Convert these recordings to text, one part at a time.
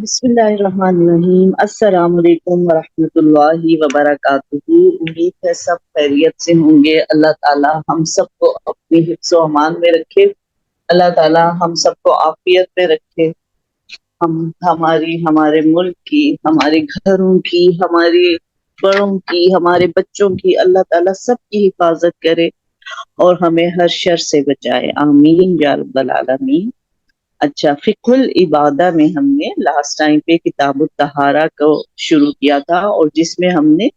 بسم اللہ الرحمن الرحیم۔ السلام علیکم ورحمۃ اللہ وبرکاتہ۔ امید ہے سب خیریت سے ہوں گے۔ اللہ تعالیٰ ہم سب کو اپنی حفظ و امان میں رکھے۔ اللہ تعالیٰ ہم سب کو عافیت میں رکھے۔ ہمارے ملک کی، ہمارے گھروں کی، ہمارے بڑوں کی، ہمارے بچوں کی اللہ تعالیٰ سب کی حفاظت کرے اور ہمیں ہر شر سے بچائے، آمین یا رب العالمین۔ اچھا، فقہ العبادہ میں ہم نے لاسٹ ٹائم پہ کتاب الطہارہ کو شروع کیا تھا، اور جس میں ہم نے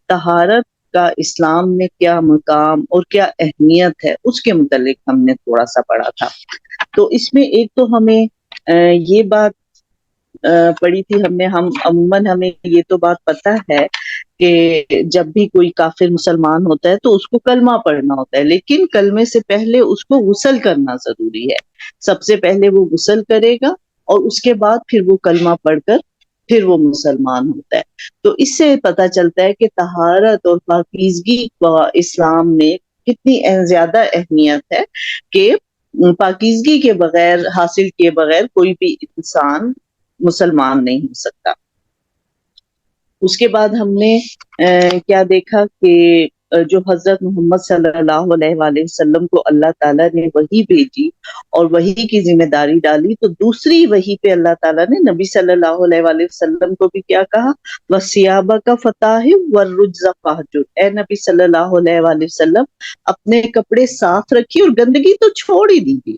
طہارت کا اسلام میں کیا مقام اور کیا اہمیت ہے اس کے متعلق ہم نے تھوڑا سا پڑھا تھا۔ تو اس میں ایک تو ہمیں یہ بات پڑھی تھی ہم نے، عموماً ہمیں یہ تو بات پتہ ہے کہ جب بھی کوئی کافر مسلمان ہوتا ہے تو اس کو کلمہ پڑھنا ہوتا ہے، لیکن کلمے سے پہلے اس کو غسل کرنا ضروری ہے۔ سب سے پہلے وہ غسل کرے گا اور اس کے بعد پھر وہ کلمہ پڑھ کر پھر وہ مسلمان ہوتا ہے۔ تو اس سے پتہ چلتا ہے کہ طہارت اور پاکیزگی کا اسلام میں کتنی زیادہ اہمیت ہے کہ پاکیزگی کے بغیر، حاصل کیے بغیر کوئی بھی انسان مسلمان نہیں ہو سکتا۔ اس کے بعد ہم نے کیا دیکھا کہ جو حضرت محمد صلی اللہ علیہ وآلہ وسلم کو اللہ تعالیٰ نے وحی بھیجی اور وحی کی ذمہ داری ڈالی، تو دوسری وحی پہ اللہ تعالیٰ نے نبی صلی اللہ علیہ وآلہ وسلم کو بھی کیا کہا، وَثِيَابَكَ فَطَهِّرْ وَالرُّجْزَ فَاهْجُرْ، اے نبی صلی اللہ علیہ وآلہ وسلم اپنے کپڑے صاف رکھیے اور گندگی تو چھوڑ ہی دیجیے۔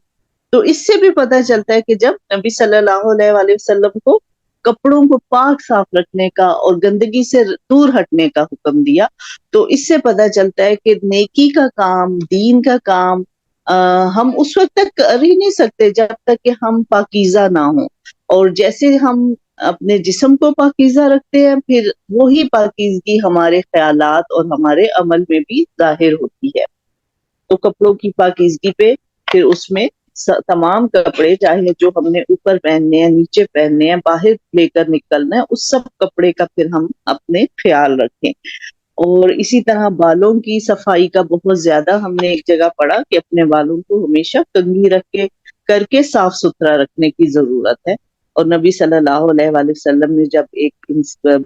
تو اس سے بھی پتہ چلتا ہے کہ جب نبی صلی اللہ علیہ وآلہ وسلم کو کپڑوں کو پاک صاف رکھنے کا اور گندگی سے دور ہٹنے کا حکم دیا، تو اس سے پتہ چلتا ہے کہ نیکی کا کام، دین کا کام ہم اس وقت تک کر ہی نہیں سکتے جب تک کہ ہم پاکیزہ نہ ہوں، اور جیسے ہم اپنے جسم کو پاکیزہ رکھتے ہیں پھر وہی پاکیزگی ہمارے خیالات اور ہمارے عمل میں بھی ظاہر ہوتی ہے۔ تو کپڑوں کی پاکیزگی پہ پھر اس میں تمام کپڑے، چاہے جو ہم نے اوپر پہننے ہیں، نیچے پہننے ہیں، باہر لے کر نکلنا ہے، اس سب کپڑے کا پھر ہم اپنے خیال رکھیں۔ اور اسی طرح بالوں کی صفائی کا بہت زیادہ ہم نے ایک جگہ پڑھا کہ اپنے بالوں کو ہمیشہ کنگھی رکھ کے کر کے صاف ستھرا رکھنے کی ضرورت ہے۔ اور نبی صلی اللہ علیہ وآلہ وسلم نے جب ایک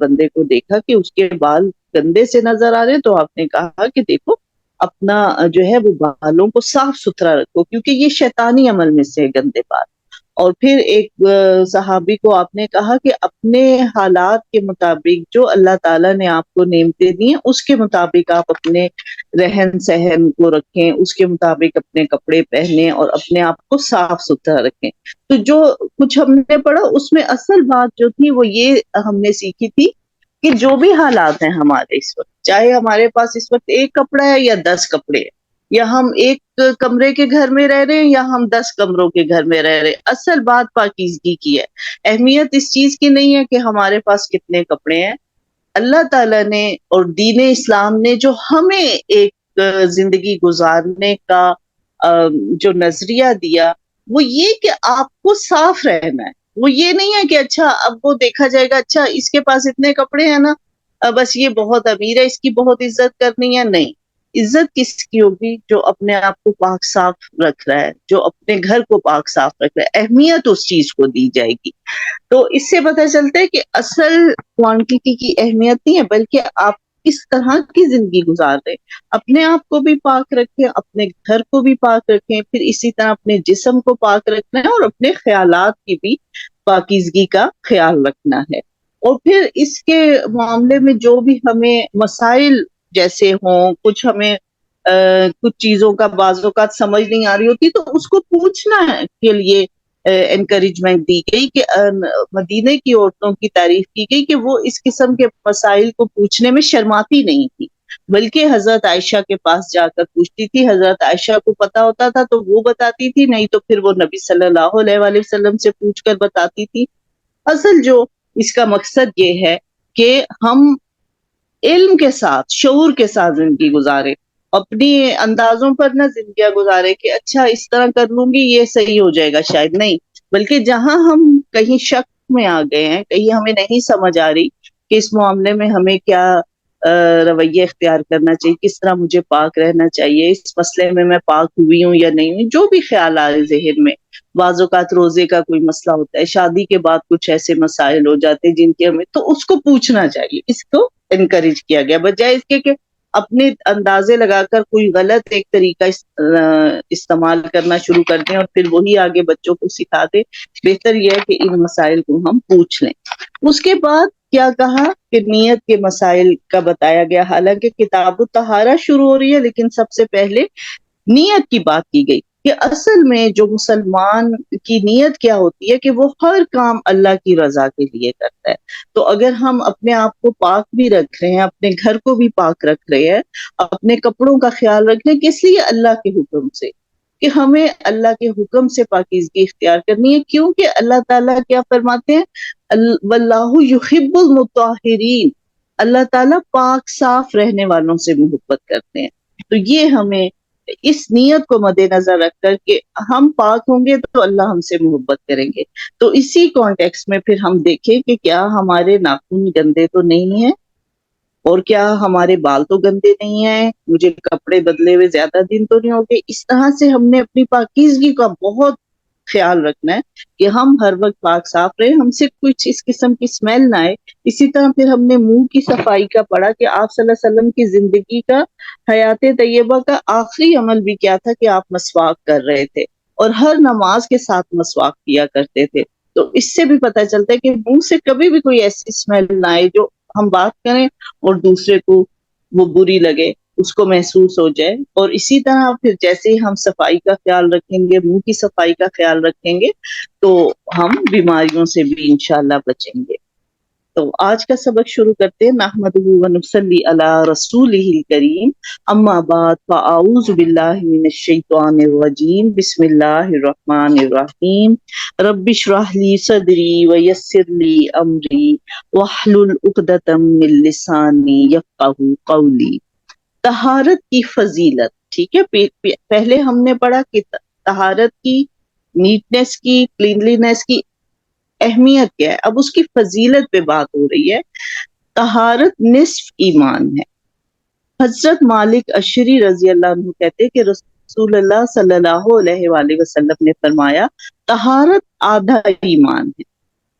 بندے کو دیکھا کہ اس کے بال گندے سے نظر آ رہے تو آپ نے کہا کہ دیکھو اپنا جو ہے وہ بالوں کو صاف ستھرا رکھو، کیونکہ یہ شیطانی عمل میں سے ہے گندے بال۔ اور پھر ایک صحابی کو آپ نے کہا کہ اپنے حالات کے مطابق جو اللہ تعالیٰ نے آپ کو نعمتیں دی ہیں اس کے مطابق آپ اپنے رہن سہن کو رکھیں، اس کے مطابق اپنے کپڑے پہنیں اور اپنے آپ کو صاف ستھرا رکھیں۔ تو جو کچھ ہم نے پڑھا اس میں اصل بات جو تھی وہ یہ ہم نے سیکھی تھی کہ جو بھی حالات ہیں ہمارے اس وقت، چاہے ہمارے پاس اس وقت ایک کپڑا ہے یا 10 کپڑے ہیں، یا ہم ایک کمرے کے گھر میں رہ رہے ہیں یا ہم 10 کمروں کے گھر میں رہ رہے ہیں، اصل بات پاکیزگی کی ہے۔ اہمیت اس چیز کی نہیں ہے کہ ہمارے پاس کتنے کپڑے ہیں۔ اللہ تعالیٰ نے اور دین اسلام نے جو ہمیں ایک زندگی گزارنے کا جو نظریہ دیا وہ یہ کہ آپ کو صاف رہنا ہے۔ وہ یہ نہیں ہے کہ اچھا اب وہ دیکھا جائے گا اچھا اس کے پاس اتنے کپڑے ہیں نا بس یہ بہت امیر ہے، اس کی بہت عزت کرنی ہے۔ نہیں، عزت کس کی ہوگی؟ جو اپنے آپ کو پاک صاف رکھ رہا ہے، جو اپنے گھر کو پاک صاف رکھ رہا ہے، اہمیت اس چیز کو دی جائے گی۔ تو اس سے پتہ چلتا ہے کہ اصل کوانٹٹی کی اہمیت نہیں ہے بلکہ آپ کس طرح کی زندگی گزار رہے، اپنے آپ کو بھی پاک رکھیں، اپنے گھر کو بھی پاک رکھیں، پھر اسی طرح اپنے جسم کو پاک رکھنا ہے اور اپنے خیالات کی بھی پاکیزگی کا خیال رکھنا ہے۔ اور پھر اس کے معاملے میں جو بھی ہمیں مسائل جیسے ہوں، کچھ ہمیں کچھ چیزوں کا بعض اوقات سمجھ نہیں آ رہی ہوتی تو اس کو پوچھنا کے لیے انکریجمنٹ دی گئی کہ مدینے کی عورتوں کی تعریف کی گئی کہ وہ اس قسم کے مسائل کو پوچھنے میں شرماتی نہیں تھی، بلکہ حضرت عائشہ کے پاس جا کر پوچھتی تھی۔ حضرت عائشہ کو پتا ہوتا تھا تو وہ بتاتی تھی، نہیں تو پھر وہ نبی صلی اللہ علیہ وآلہ وسلم سے پوچھ کر بتاتی تھی۔ اصل جو اس کا مقصد یہ ہے کہ ہم علم کے ساتھ، شعور کے ساتھ زندگی گزارے، اپنی اندازوں پر نہ زندگیاں گزارے کہ اچھا اس طرح کر لوں گی یہ صحیح ہو جائے گا، شاید نہیں، بلکہ جہاں ہم کہیں شک میں آ گئے ہیں، کہیں ہمیں نہیں سمجھ آ رہی کہ اس معاملے میں ہمیں کیا رویہ اختیار کرنا چاہیے، کس طرح مجھے پاک رہنا چاہیے، اس مسئلے میں پاک ہوئی ہوں یا نہیں ہوئی، جو بھی خیال آ رہے ذہن میں. بعض اوقات روزے کا کوئی مسئلہ ہوتا ہے، شادی کے بعد کچھ ایسے مسائل ہو جاتے ہیں جن کے ہمیں، تو اس کو پوچھنا چاہیے. اس کو انکریج کیا گیا، بجائے اس کے کہ اپنے اندازے لگا کر کوئی غلط ایک طریقہ استعمال کرنا شروع کر دیں اور پھر وہی آگے بچوں کو سکھا دیں. بہتر یہ ہے کہ ان مسائل کو ہم پوچھ لیں. اس کے بعد کیا کہا کہ نیت کے مسائل کا بتایا گیا. حالانکہ کتاب الطہارہ شروع ہو رہی ہے لیکن سب سے پہلے نیت کی بات کی گئی کہ اصل میں جو مسلمان کی نیت کیا ہوتی ہے کہ وہ ہر کام اللہ کی رضا کے لیے کرتا ہے. تو اگر ہم اپنے آپ کو پاک بھی رکھ رہے ہیں، اپنے گھر کو بھی پاک رکھ رہے ہیں، اپنے کپڑوں کا خیال رکھ رہے ہیں، کس لیے؟ اللہ کے حکم سے، کہ ہمیں اللہ کے حکم سے پاکیزگی اختیار کرنی ہے. کیونکہ اللہ تعالیٰ کیا فرماتے ہیں؟ واللہ یحب المطہرین، اللہ تعالیٰ پاک صاف رہنے والوں سے محبت کرتے ہیں. تو یہ ہمیں اس نیت کو مد نظر رکھ کر کہ ہم پاک ہوں گے تو اللہ ہم سے محبت کریں گے. تو اسی کانٹیکس میں پھر ہم دیکھیں کہ کیا ہمارے ناخن گندے تو نہیں ہیں، اور کیا ہمارے بال تو گندے نہیں ہیں، مجھے کپڑے بدلے ہوئے زیادہ دن تو نہیں ہو گئے. اس طرح سے ہم نے اپنی پاکیزگی کا بہت خیال رکھنا ہے کہ ہم ہر وقت پاک صاف رہے، ہم سے کچھ اس قسم کی اسمیل نہ آئے. اسی طرح پھر ہم نے منہ کی صفائی کا پڑھا کہ آپ صلی اللہ علیہ وسلم کی زندگی کا، حیات طیبہ کا آخری عمل بھی کیا تھا کہ آپ مسواک کر رہے تھے اور ہر نماز کے ساتھ مسواک کیا کرتے تھے. تو اس سے بھی پتہ چلتا ہے کہ منہ سے کبھی بھی کوئی ایسی اسمیل نہ آئے جو ہم بات کریں اور دوسرے کو وہ بری لگے، اس کو محسوس ہو جائے. اور اسی طرح پھر جیسے ہی ہم صفائی کا خیال رکھیں گے، منہ کی صفائی کا خیال رکھیں گے، تو ہم بیماریوں سے بھی انشاءاللہ بچیں گے. تو آج کا سبق شروع کرتے ہیں. نحمدہ و نصلی علی رسولہ الکریم، اما بعد فاعوذ باللہ من الشیطان الرجیم، بسم اللہ الرحمن الرحیم. رب اشرح لی صدری ویسر لی امری واحلل عقدۃ من لسانی یفقہوا قولی. طہارت کی فضیلت. ٹھیک ہے، پہلے ہم نے پڑھا کہ طہارت کی، نیٹنس کی، کلینلینس کی اہمیت کیا ہے. اب اس کی فضیلت پہ بات ہو رہی ہے. طہارت نصف ایمان ہے. حضرت مالک اشری رضی اللہ عنہ کہتے کہ رسول اللہ صلی اللہ علیہ وآلہ وسلم نے فرمایا طہارت آدھا ایمان ہے.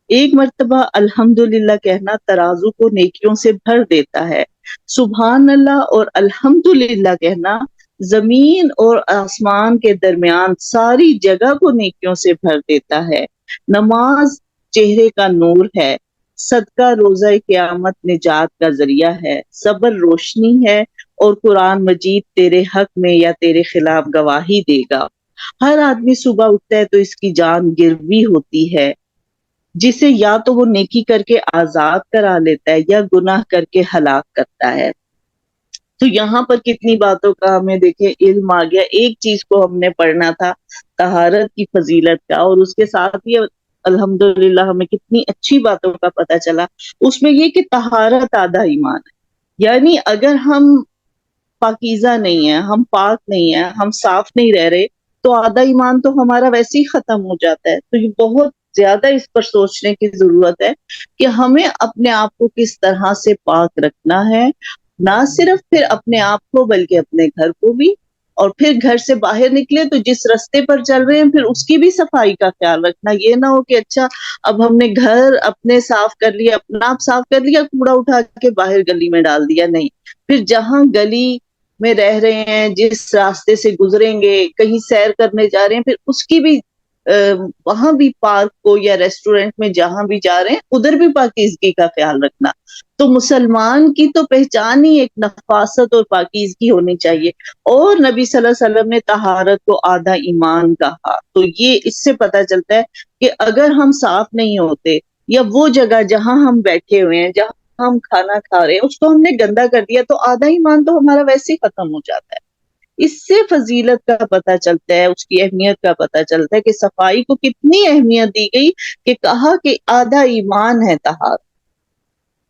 ایک مرتبہ الحمدللہ کہنا ترازو کو نیکیوں سے بھر دیتا ہے. سبحان اللہ اور الحمدللہ کہنا زمین اور آسمان کے درمیان ساری جگہ کو نیکیوں سے بھر دیتا ہے. نماز چہرے کا نور ہے. صدقہ روزہ قیامت نجات کا ذریعہ ہے. صبر روشنی ہے، اور قرآن مجید تیرے حق میں یا تیرے خلاف گواہی دے گا. ہر آدمی صبح اٹھتا ہے تو اس کی جان گروی ہوتی ہے، جسے یا تو وہ نیکی کر کے آزاد کرا لیتا ہے یا گناہ کر کے ہلاک کرتا ہے. تو یہاں پر کتنی باتوں کا ہمیں دیکھیں علم آ گیا. ایک چیز کو ہم نے پڑھنا تھا، طہارت کی فضیلت کا، اور اس کے ساتھ ہی الحمدللہ ہمیں کتنی اچھی باتوں کا پتہ چلا. اس میں یہ کہ طہارت آدھا ایمان ہے. یعنی اگر ہم پاکیزہ نہیں ہیں، ہم پاک نہیں ہیں، ہم صاف نہیں رہ رہے، تو آدھا ایمان تو ہمارا ویسے ہی ختم ہو جاتا ہے. تو یہ بہت زیادہ اس پر سوچنے کی ضرورت ہے کہ ہمیں اپنے آپ کو کس طرح سے پاک رکھنا ہے. نہ صرف پھر اپنے آپ کو بلکہ اپنے گھر کو بھی، اور پھر گھر سے باہر نکلے تو جس رستے پر چل رہے ہیں پھر اس کی بھی صفائی کا خیال رکھنا. یہ نہ ہو کہ اچھا اب ہم نے گھر اپنے صاف کر لیا، اپنا آپ صاف کر لیا، کوڑا اٹھا کے باہر گلی میں ڈال دیا. نہیں، پھر جہاں گلی میں رہ رہے ہیں، جس راستے سے گزریں گے، کہیں سیر کرنے جا رہے ہیں، پھر اس کی بھی وہاں بھی پارک کو یا ریسٹورینٹ میں جہاں بھی جا رہے ہیں ادھر بھی پاکیزگی کا خیال رکھنا. تو مسلمان کی تو پہچان ہی ایک نفاست اور پاکیزگی ہونی چاہیے. اور نبی صلی اللہ علیہ وسلم نے طہارت کو آدھا ایمان کہا. تو یہ اس سے پتہ چلتا ہے کہ اگر ہم صاف نہیں ہوتے، یا وہ جگہ جہاں ہم بیٹھے ہوئے ہیں، جہاں ہم کھانا کھا رہے ہیں، اس کو ہم نے گندا کر دیا، تو آدھا ایمان تو ہمارا ویسے ہی ختم ہو جاتا ہے. اس سے فضیلت کا پتہ چلتا ہے، اس کی اہمیت کا پتہ چلتا ہے کہ صفائی کو کتنی اہمیت دی گئی، کہ کہا کہ آدھا ایمان ہے طہارت،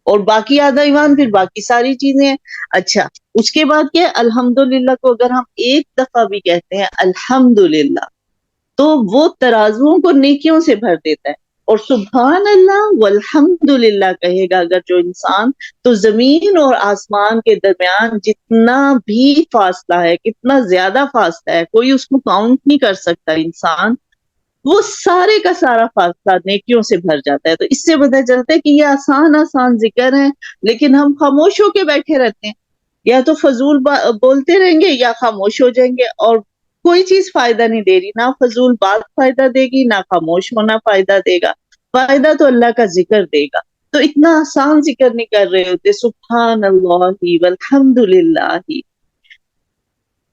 اور باقی آدھا ایمان پھر باقی ساری چیزیں ہیں. اچھا، اس کے بعد کیا؟ الحمدللہ کو اگر ہم ایک دفعہ بھی کہتے ہیں الحمدللہ، تو وہ ترازوؤں کو نیکیوں سے بھر دیتا ہے. اور سبحان اللہ والحمدللہ کہے گا اگر جو انسان، تو زمین اور آسمان کے درمیان جتنا بھی فاصلہ ہے، کتنا زیادہ فاصلہ ہے، کوئی اس کو کاؤنٹ نہیں کر سکتا انسان، وہ سارے کا سارا فاصلہ نیکیوں سے بھر جاتا ہے۔ تو اس سے پتہ چلتا ہے کہ یہ آسان آسان ذکر ہے، لیکن ہم خاموش ہو کے بیٹھے رہتے ہیں، یا تو فضول بولتے رہیں گے یا خاموش ہو جائیں گے، اور کوئی چیز فائدہ نہیں دے رہی، نہ فضول بات فائدہ دے گی، نہ خاموش ہونا فائدہ دے گا، فائدہ تو اللہ کا ذکر دے گا۔ تو اتنا آسان ذکر نہیں کر رہے ہوتے، سبحان اللہ والحمد للہ۔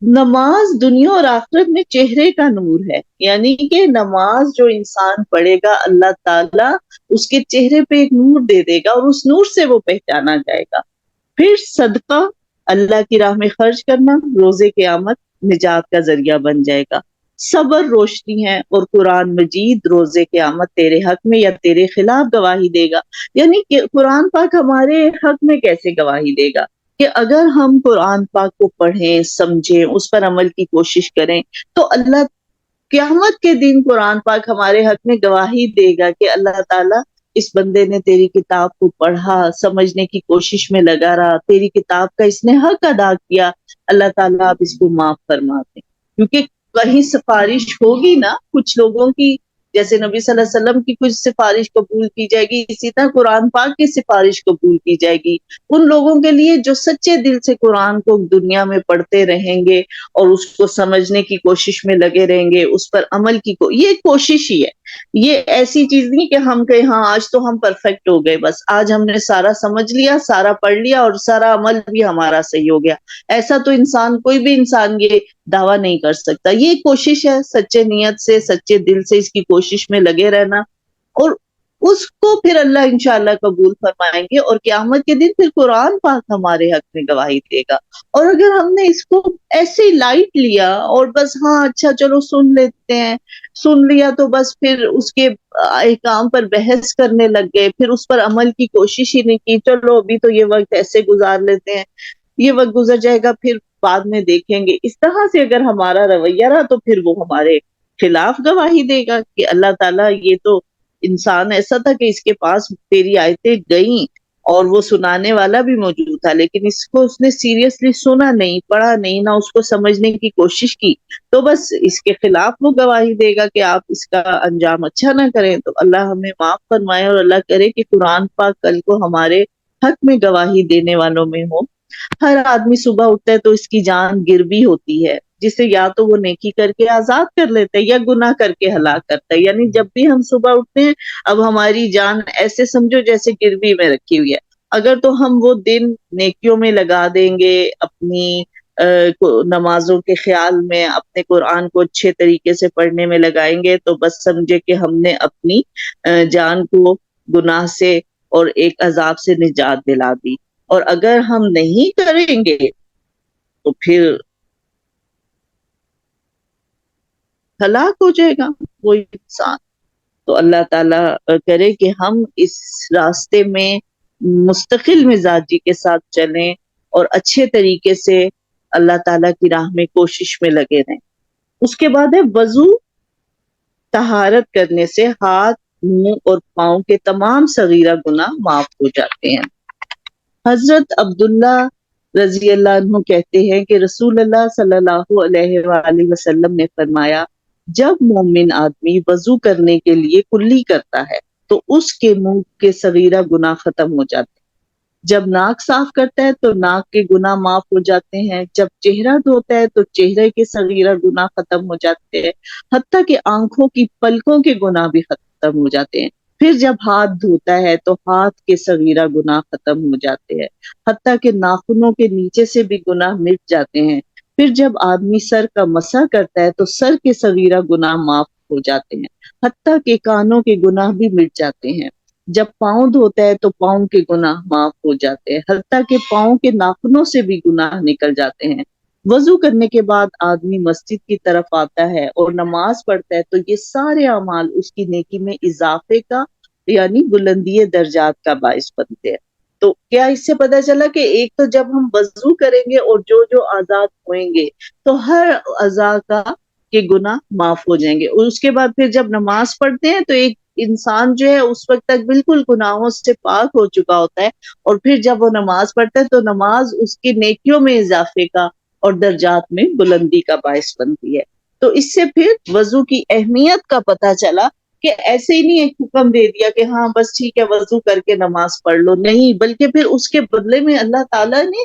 نماز دنیا اور آخرت میں چہرے کا نور ہے، یعنی کہ نماز جو انسان پڑھے گا اللہ تعالیٰ اس کے چہرے پہ ایک نور دے دے گا، اور اس نور سے وہ پہچانا جائے گا۔ پھر صدقہ، اللہ کی راہ میں خرچ کرنا روزے قیامت نجات کا ذریعہ بن جائے گا۔ صبر روشنی ہے، اور قرآن مجید روزے قیامت تیرے حق میں یا تیرے خلاف گواہی دے گا۔ یعنی کہ قرآن پاک ہمارے حق میں کیسے گواہی دے گا؟ کہ اگر ہم قرآن پاک کو پڑھیں، سمجھیں، اس پر عمل کی کوشش کریں، تو اللہ قیامت کے دن قرآن پاک ہمارے حق میں گواہی دے گا کہ اللہ تعالیٰ اس بندے نے تیری کتاب کو پڑھا، سمجھنے کی کوشش میں لگا رہا، تیری کتاب کا اس نے حق ادا کیا، اللہ تعالیٰ آپ اس کو معاف فرما دیں۔ کیونکہ کہیں سفارش ہوگی نا کچھ لوگوں کی، جیسے نبی صلی اللہ علیہ وسلم کی کچھ سفارش قبول کی جائے گی، اسی طرح قرآن پاک کی سفارش قبول کی جائے گی ان لوگوں کے لیے جو سچے دل سے قرآن کو دنیا میں پڑھتے رہیں گے اور اس کو سمجھنے کی کوشش میں لگے رہیں گے، اس پر عمل کی یہ کوشش ہی ہے۔ یہ ایسی چیز نہیں کہ ہم کہیں ہاں آج تو ہم پرفیکٹ ہو گئے، بس آج ہم نے سارا سمجھ لیا، سارا پڑھ لیا اور سارا عمل بھی ہمارا صحیح ہو گیا۔ ایسا تو انسان، کوئی بھی انسان یہ دعویٰ نہیں کر سکتا۔ یہ کوشش ہے سچے نیت سے، سچے دل سے اس کی کوشش میں لگے رہنا، اور اس کو پھر اللہ انشاءاللہ قبول فرمائیں گے، اور قیامت کے دن پھر قرآن پاک ہمارے حق میں گواہی دے گا۔ اور اگر ہم نے اس کو ایسے لائٹ لیا اور بس ہاں اچھا چلو سن لیتے ہیں، سن لیا تو بس پھر اس کے احکام پر بحث کرنے لگ گئے، پھر اس پر عمل کی کوشش ہی نہیں کی، چلو ابھی تو یہ وقت ایسے گزار لیتے ہیں، یہ وقت گزر جائے گا پھر بعد میں دیکھیں گے، اس طرح سے اگر ہمارا رویہ رہا تو پھر وہ ہمارے خلاف گواہی دے گا کہ اللہ تعالیٰ یہ تو انسان ایسا تھا کہ اس کے پاس تیری آیتیں گئیں اور وہ سنانے والا بھی موجود تھا، لیکن اس کو اس نے سیریسلی سنا نہیں، پڑھا نہیں، نہ اس کو سمجھنے کی کوشش کی، تو بس اس کے خلاف وہ گواہی دے گا کہ آپ اس کا انجام اچھا نہ کریں۔ تو اللہ ہمیں معاف فرمائے، اور اللہ کرے کہ قرآن پاک کل کو ہمارے حق میں گواہی دینے والوں میں ہو۔ ہر آدمی صبح اٹھتا ہے تو اس کی جان گروی ہوتی ہے، جسے یا تو وہ نیکی کر کے آزاد کر لیتا ہے یا گناہ کر کے ہلاک کرتا ہے۔ یعنی جب بھی ہم صبح اٹھتے ہیں، اب ہماری جان ایسے سمجھو جیسے گروی میں رکھی ہوئی ہے، اگر تو ہم وہ دن نیکیوں میں لگا دیں گے، اپنی نمازوں کے خیال میں، اپنے قرآن کو اچھے طریقے سے پڑھنے میں لگائیں گے، تو بس سمجھے کہ ہم نے اپنی جان کو گناہ سے اور ایک عذاب سے نجات دلا دی۔ اور اگر ہم نہیں کریں گے تو پھر ہلاک ہو جائے گا وہ انسان۔ تو اللہ تعالیٰ کرے کہ ہم اس راستے میں مستقل مزاجی کے ساتھ چلیں اور اچھے طریقے سے اللہ تعالیٰ کی راہ میں کوشش میں لگے رہیں۔ اس کے بعد ہے وضو، طہارت کرنے سے ہاتھ، منہ اور پاؤں کے تمام صغیرہ گناہ معاف ہو جاتے ہیں۔ حضرت عبداللہ رضی اللہ عنہ کہتے ہیں کہ رسول اللہ صلی اللہ علیہ وآلہ وسلم نے فرمایا، جب مومن آدمی وضو کرنے کے لیے کلی کرتا ہے تو اس کے منہ کے صغیرہ گناہ ختم ہو جاتے ہیں، جب ناک صاف کرتا ہے تو ناک کے گناہ معاف ہو جاتے ہیں، جب چہرہ دھوتا ہے تو چہرے کے صغیرہ گناہ ختم ہو جاتے ہیں، حتیٰ کہ آنکھوں کی پلکوں کے گناہ بھی ختم ہو جاتے ہیں، پھر جب ہاتھ دھوتا ہے تو ہاتھ کے صغیرہ گناہ ختم ہو جاتے ہیں، حتیٰ کہ ناخنوں کے نیچے سے بھی گناہ مٹ جاتے ہیں، پھر جب آدمی سر کا مسح کرتا ہے تو سر کے صغیرہ گناہ معاف ہو جاتے ہیں، حتیٰ کہ کانوں کے گناہ بھی مٹ جاتے ہیں، جب پاؤں دھوتا ہے تو پاؤں کے گناہ معاف ہو جاتے ہیں، حتیٰ کہ پاؤں کے ناخنوں سے بھی گناہ نکل جاتے ہیں۔ وضو کرنے کے بعد آدمی مسجد کی طرف آتا ہے اور نماز پڑھتا ہے تو یہ سارے اعمال اس کی نیکی میں اضافے کا یعنی بلندی درجات کا باعث بنتے ہیں۔ تو کیا اس سے پتہ چلا کہ ایک تو جب ہم وضو کریں گے اور جو جو آزاد ہوئیں گے تو ہر اعضاء کا کے گناہ معاف ہو جائیں گے، اور اس کے بعد پھر جب نماز پڑھتے ہیں تو ایک انسان جو ہے اس وقت تک بالکل گناہوں سے پاک ہو چکا ہوتا ہے، اور پھر جب وہ نماز پڑھتا ہے تو نماز اس کی نیکیوں میں اضافے کا اور درجات میں بلندی کا باعث بنتی ہے۔ تو اس سے پھر وضو کی اہمیت کا پتہ چلا کہ ایسے ہی نہیں ایک حکم دے دیا کہ ہاں بس ٹھیک ہے وضو کر کے نماز پڑھ لو، نہیں، بلکہ پھر اس کے بدلے میں اللہ تعالیٰ نے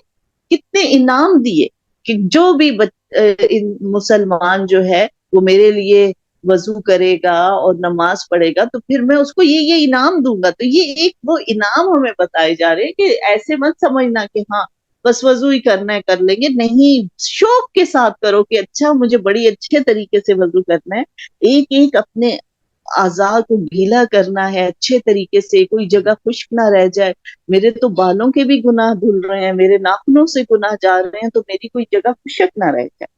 کتنے انعام دیے کہ جو بھی مسلمان جو ہے وہ میرے لیے وضو کرے گا اور نماز پڑھے گا تو پھر میں اس کو یہ انعام دوں گا۔ تو یہ ایک وہ انعام ہمیں بتائے جا رہے ہیں کہ ایسے مت سمجھنا کہ ہاں بس وضو ہی کرنا ہے کر لیں گے، نہیں، شوق کے ساتھ کرو کہ اچھا مجھے بڑی اچھے طریقے سے وضو کرنا ہے، ایک ایک اپنے اعضاء کو گیلا کرنا ہے اچھے طریقے سے، کوئی جگہ خشک نہ رہ جائے۔ میرے تو بالوں کے بھی گناہ دھل رہے ہیں، میرے ناخنوں سے گناہ جا رہے ہیں، تو میری کوئی جگہ خشک نہ رہ جائے۔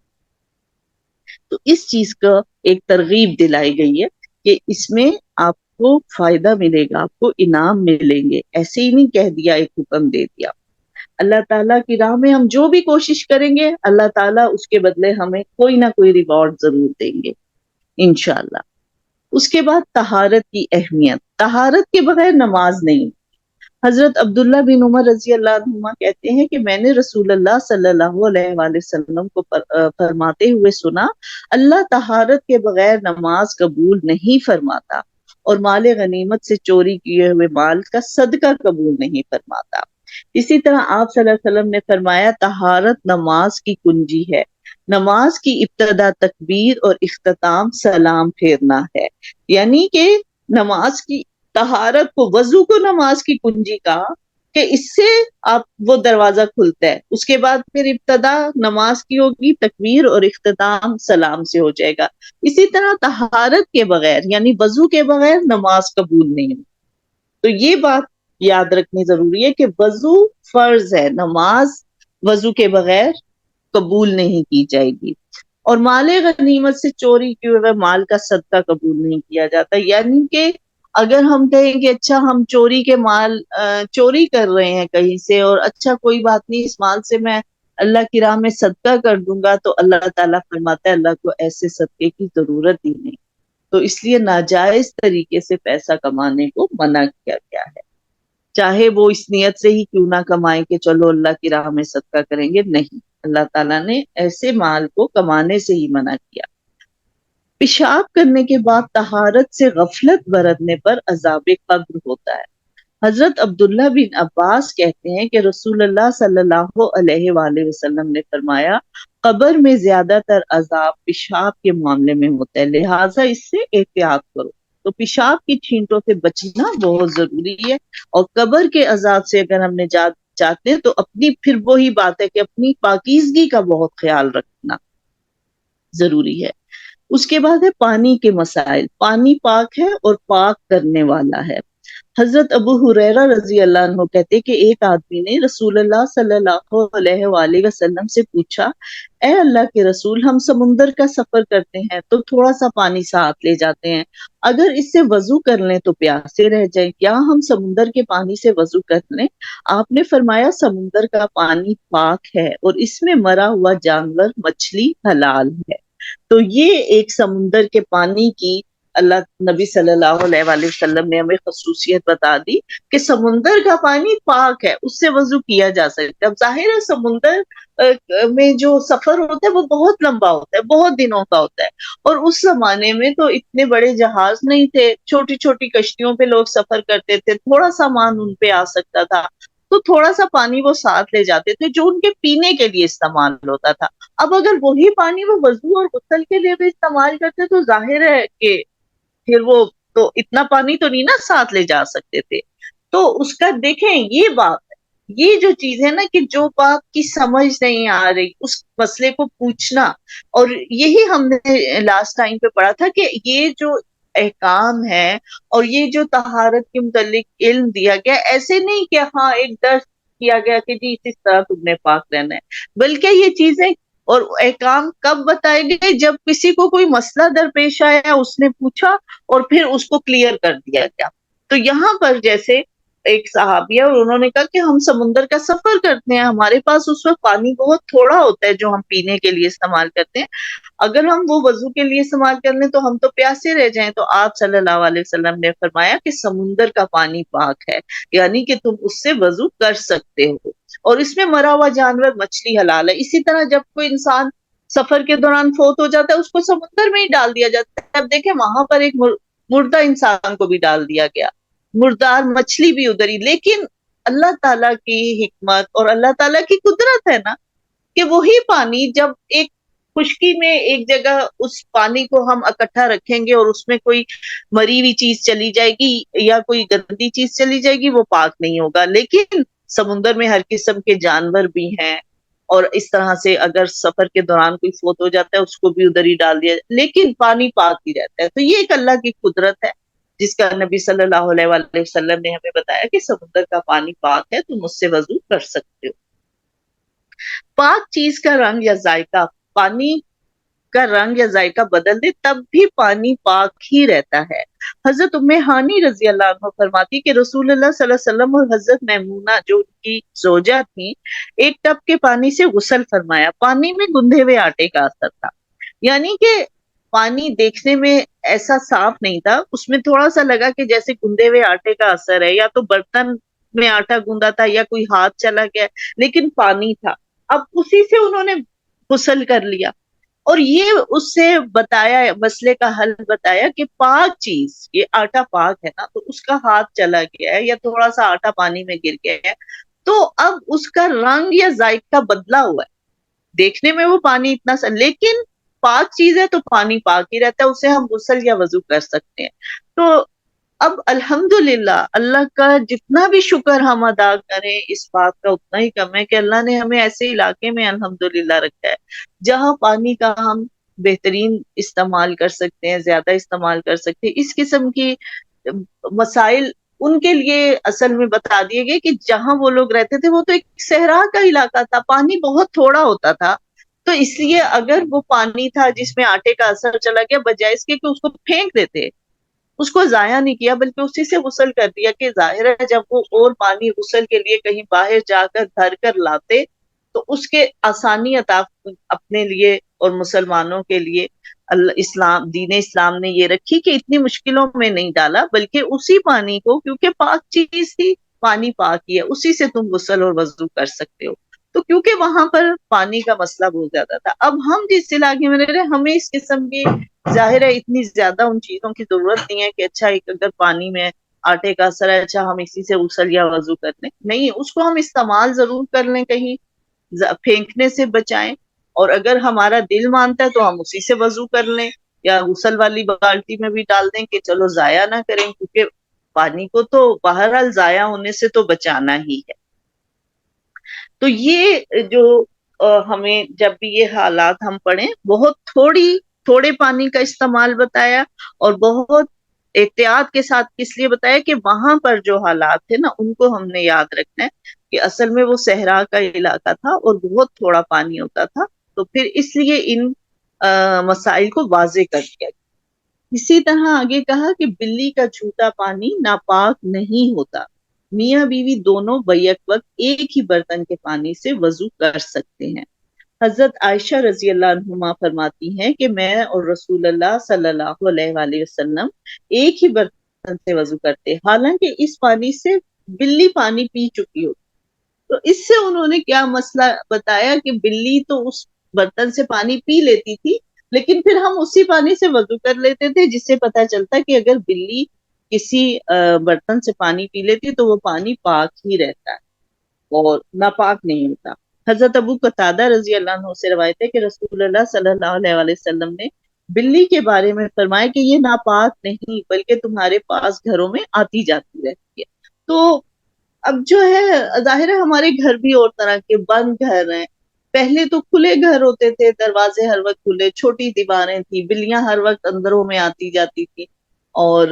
تو اس چیز کا ایک ترغیب دلائی گئی ہے کہ اس میں آپ کو فائدہ ملے گا، آپ کو انعام ملیں گے، ایسے ہی نہیں کہہ دیا، ایک حکم دے دیا۔ اللہ تعالیٰ کی راہ میں ہم جو بھی کوشش کریں گے اللہ تعالیٰ اس کے بدلے ہمیں کوئی نہ کوئی ریوارڈ ضرور دیں گے انشاءاللہ۔ اس کے بعد طہارت کی اہمیت، طہارت کے بغیر نماز نہیں۔ حضرت عبداللہ بن عمر رضی اللہ عنہما کہتے ہیں کہ میں نے رسول اللہ صلی اللہ علیہ وآلہ وسلم کو فرماتے ہوئے سنا، اللہ طہارت کے بغیر نماز قبول نہیں فرماتا اور مال غنیمت سے چوری کیے ہوئے مال کا صدقہ قبول نہیں فرماتا۔ اسی طرح آپ صلی اللہ علیہ وسلم نے فرمایا طہارت نماز کی کنجی ہے، نماز کی ابتدا تکبیر اور اختتام سلام پھیرنا ہے، یعنی کہ نماز کی طہارت کو، وضو کو نماز کی کنجی کہا کہ اس سے آپ وہ دروازہ کھلتا ہے، اس کے بعد پھر ابتدا نماز کی ہوگی تکبیر اور اختتام سلام سے ہو جائے گا۔ اسی طرح طہارت کے بغیر یعنی وضو کے بغیر نماز قبول نہیں ہے۔ تو یہ بات یاد رکھنی ضروری ہے کہ وضو فرض ہے، نماز وضو کے بغیر قبول نہیں کی جائے گی، اور مال غنیمت سے چوری کیے ہوئے مال کا صدقہ قبول نہیں کیا جاتا۔ یعنی کہ اگر ہم کہیں کہ اچھا ہم چوری کے مال چوری کر رہے ہیں کہیں سے، اور اچھا کوئی بات نہیں اس مال سے میں اللہ کی راہ میں صدقہ کر دوں گا، تو اللہ تعالیٰ فرماتا ہے اللہ کو ایسے صدقے کی ضرورت ہی نہیں، تو اس لیے ناجائز طریقے سے پیسہ کمانے کو منع کیا گیا ہے، چاہے وہ اس نیت سے ہی کیوں نہ کمائیں کہ چلو اللہ کی راہ میں صدقہ کریں گے، نہیں، اللہ تعالیٰ نے ایسے مال کو کمانے سے ہی منع کیا۔ پیشاب کرنے کے بعد طہارت سے غفلت برتنے پر عذاب قبر ہوتا ہے۔ حضرت عبداللہ بن عباس کہتے ہیں کہ رسول اللہ صلی اللہ علیہ وآلہ وسلم نے فرمایا قبر میں زیادہ تر عذاب پیشاب کے معاملے میں ہوتا ہے، لہٰذا اس سے احتیاط کرو۔ تو پیشاب کی چھینٹوں سے بچنا بہت ضروری ہے، اور قبر کے عذاب سے اگر ہم نجات چاہتے ہیں تو اپنی، پھر وہی بات ہے کہ اپنی پاکیزگی کا بہت خیال رکھنا ضروری ہے۔ اس کے بعد ہے پانی کے مسائل، پانی پاک ہے اور پاک کرنے والا ہے۔ حضرت ابو ہریرہ رضی اللہ عنہ کہتے ہیں کہ ایک آدمی نے رسول اللہ صلی اللہ علیہ وآلہ وسلم سے پوچھا، اے اللہ کے رسول، ہم سمندر کا سفر کرتے ہیں تو تھوڑا سا پانی ساتھ لے جاتے ہیں، اگر اس سے وضو کر لیں تو پیاسے رہ جائیں، کیا ہم سمندر کے پانی سے وضو کر لیں؟ آپ نے فرمایا سمندر کا پانی پاک ہے اور اس میں مرا ہوا جانور مچھلی حلال ہے۔ تو یہ ایک سمندر کے پانی کی اللہ نبی صلی اللہ علیہ وآلہ وسلم نے ہمیں خصوصیت بتا دی کہ سمندر کا پانی پاک ہے، اس سے وضو کیا جا سکتا ہے۔ اب ظاہر ہے سمندر میں جو سفر ہوتا ہے وہ بہت لمبا ہوتا ہے، بہت دنوں کا ہوتا ہے، اور اس زمانے میں تو اتنے بڑے جہاز نہیں تھے، چھوٹی چھوٹی کشتیوں پہ لوگ سفر کرتے تھے، تھوڑا سامان ان پہ آ سکتا تھا، تو تھوڑا سا پانی وہ ساتھ لے جاتے تھے جو ان کے پینے کے لیے استعمال ہوتا تھا۔ اب اگر وہی پانی وہ وضو اور غسل کے لیے بھی استعمال کرتے تو ظاہر ہے کہ پھر وہ تو اتنا پانی تو نہیں نا ساتھ لے جا سکتے تھے۔ تو اس کا دیکھیں یہ بات ہے، یہ جو چیز ہے نا کہ جو بات کی سمجھ نہیں آ رہی اس مسئلے کو پوچھنا، اور یہی ہم نے لاسٹ ٹائم پہ پڑھا تھا کہ یہ جو احکام ہے اور یہ جو طہارت کے متعلق علم دیا گیا، ایسے نہیں کہ ہاں ایک درس کیا گیا کہ جی اس طرح تم نے پاک رہنا ہے، بلکہ یہ چیزیں اور احکام کب بتائے گئے؟ جب کسی کو کوئی مسئلہ درپیش آیا، اس نے پوچھا اور پھر اس کو کلیئر کر دیا گیا۔ تو یہاں پر جیسے ایک صحابیہ، اور انہوں نے کہا کہ ہم سمندر کا سفر کرتے ہیں، ہمارے پاس اس وقت پانی بہت تھوڑا ہوتا ہے جو ہم پینے کے لیے استعمال کرتے ہیں، اگر ہم وہ وضو کے لیے استعمال کر لیں تو ہم تو پیاسے رہ جائیں۔ تو آپ صلی اللہ علیہ وسلم نے فرمایا کہ سمندر کا پانی پاک ہے، یعنی کہ تم اس سے وضو کر سکتے ہو، اور اس میں مرا ہوا جانور مچھلی حلال ہے۔ اسی طرح جب کوئی انسان سفر کے دوران فوت ہو جاتا ہے اس کو سمندر میں ہی ڈال دیا جاتا ہے، اب دیکھیں وہاں پر ایک مردہ انسان کو بھی ڈال دیا گیا، مردار مچھلی بھی ادھر ہی، لیکن اللہ تعالیٰ کی حکمت اور اللہ تعالیٰ کی قدرت ہے نا کہ وہی پانی جب ایک خشکی میں ایک جگہ اس پانی کو ہم اکٹھا رکھیں گے اور اس میں کوئی مری ہوئی چیز چلی جائے گی یا کوئی گندی چیز چلی جائے گی وہ پاک نہیں ہوگا، لیکن سمندر میں ہر قسم کے جانور بھی ہیں، اور اس طرح سے اگر سفر کے دوران کوئی فوت ہو جاتا ہے اس کو بھی ادھر ہی ڈال دیا، لیکن پانی پاک ہی رہتا ہے۔ تو یہ ایک اللہ کی قدرت ہے جس کا نبی صلی اللہ علیہ وآلہ وسلم نے ہمیں بتایا کہ سمندر کا پانی پاک ہے، تم اس سے وضو کر سکتے ہو۔ پاک چیز کا رنگ یا ذائقہ، پانی کا رنگ یا ذائقہ بدل دے تب بھی پانی پاک ہی رہتا ہے۔ حضرت ام ہانی رضی اللہ عنہ فرماتی کہ رسول اللہ صلی اللہ علیہ وسلم اور حضرت میمونہ جو ان کی زوجہ تھیں ایک ٹب کے پانی سے غسل فرمایا، پانی میں گندھے ہوئے آٹے کا اثر تھا، یعنی کہ پانی دیکھنے میں ایسا صاف نہیں تھا، اس میں تھوڑا سا لگا کہ جیسے گندھے ہوئے آٹے کا اثر ہے، یا تو برتن میں آٹا گوندا تھا یا کوئی ہاتھ چلا گیا، لیکن پانی تھا۔ اب اسی سے انہوں نے غسل کر لیا، اور یہ اس سے بتایا، مسئلے کا حل بتایا کہ پاک چیز، یہ آٹا پاک ہے نا، تو اس کا ہاتھ چلا گیا ہے یا تھوڑا سا آٹا پانی میں گر گیا ہے تو اب اس کا رنگ یا ذائقہ بدلا ہوا ہے، دیکھنے میں وہ پانی اتنا سا، لیکن پاک چیز ہے تو پانی پاک ہی رہتا ہے، اسے ہم غسل یا وضو کر سکتے ہیں۔ تو اب الحمدللہ اللہ کا جتنا بھی شکر ہم ادا کریں اس بات کا اتنا ہی کم ہے کہ اللہ نے ہمیں ایسے علاقے میں الحمدللہ رکھا ہے جہاں پانی کا ہم بہترین استعمال کر سکتے ہیں، زیادہ استعمال کر سکتے ہیں۔ اس قسم کی مسائل ان کے لیے اصل میں بتا دیے گئے کہ جہاں وہ لوگ رہتے تھے وہ تو ایک صحرا کا علاقہ تھا، پانی بہت تھوڑا ہوتا تھا، تو اس لیے اگر وہ پانی تھا جس میں آٹے کا اثر چلا گیا، بجائے اس کے کہ اس کو پھینک دیتے، اس کو ضائع نہیں کیا بلکہ اسی سے غسل کر دیا، کہ ظاہر ہے جب وہ اور پانی غسل کے لیے کہیں باہر جا کر بھر کر لاتے تو اس کے آسانی عطا اپنے لیے اور مسلمانوں کے لیے اسلام، دین اسلام نے یہ رکھی کہ اتنی مشکلوں میں نہیں ڈالا، بلکہ اسی پانی کو، کیونکہ پاک چیز تھی، پانی پاک ہی ہے، اسی سے تم غسل اور وضو کر سکتے ہو۔ تو کیونکہ وہاں پر پانی کا مسئلہ بہت زیادہ تھا، اب ہم جس علاقے میں رہ رہے ہیں ہمیں اس قسم کی، ظاہر ہے اتنی زیادہ ان چیزوں کی ضرورت نہیں ہے کہ اچھا ایک اگر پانی میں آٹے کا اثر ہے اچھا ہم اسی سے غسل یا وضو کر لیں، نہیں، اس کو ہم استعمال ضرور کر لیں، کہیں پھینکنے سے بچائیں، اور اگر ہمارا دل مانتا ہے تو ہم اسی سے وضو کر لیں یا غسل والی بالٹی میں بھی ڈال دیں کہ چلو ضائع نہ کریں، کیونکہ پانی کو تو بہرحال ضائع ہونے سے تو بچانا ہی ہے۔ تو یہ جو ہمیں جب بھی یہ حالات ہم پڑھیں، بہت تھوڑے پانی کا استعمال بتایا، اور بہت احتیاط کے ساتھ اس لیے بتایا کہ وہاں پر جو حالات تھے نا ان کو ہم نے یاد رکھنا ہے کہ اصل میں وہ صحرا کا علاقہ تھا اور بہت تھوڑا پانی ہوتا تھا، تو پھر اس لیے ان مسائل کو واضح کر دیا۔ اسی طرح آگے کہا کہ بلی کا جھوٹا پانی ناپاک نہیں ہوتا، میاں بیوی دونوں بیک وقت ایک ہی برتن کے پانی سے وضو کر سکتے ہیں۔ حضرت عائشہ رضی اللہ عنہما فرماتی ہیں کہ میں اور رسول اللہ صلی اللہ علیہ وآلہ وسلم ایک ہی برتن سے وضو کرتے، حالانکہ اس پانی سے بلی پانی پی چکی ہو۔ تو اس سے انہوں نے کیا مسئلہ بتایا کہ بلی تو اس برتن سے پانی پی لیتی تھی، لیکن پھر ہم اسی پانی سے وضو کر لیتے تھے، جس سے پتہ چلتا کہ اگر بلی کسی برتن سے پانی پی لیتی تو وہ پانی پاک ہی رہتا ہے اور ناپاک نہیں ہوتا۔ حضرت ابو قتادہ رضی اللہ عنہ سے روایت ہے کہ رسول اللہ صلی اللہ علیہ وآلہ وسلم نے بلی کے بارے میں فرمایا کہ یہ ناپاک نہیں بلکہ تمہارے پاس گھروں میں آتی جاتی رہتی ہے۔ تو اب جو ہے ظاہر ہے ہمارے گھر بھی اور طرح کے بند گھر ہیں، پہلے تو کھلے گھر ہوتے تھے، دروازے ہر وقت کھلے، چھوٹی دیواریں تھی، بلیاں ہر وقت اندروں میں آتی جاتی تھی، اور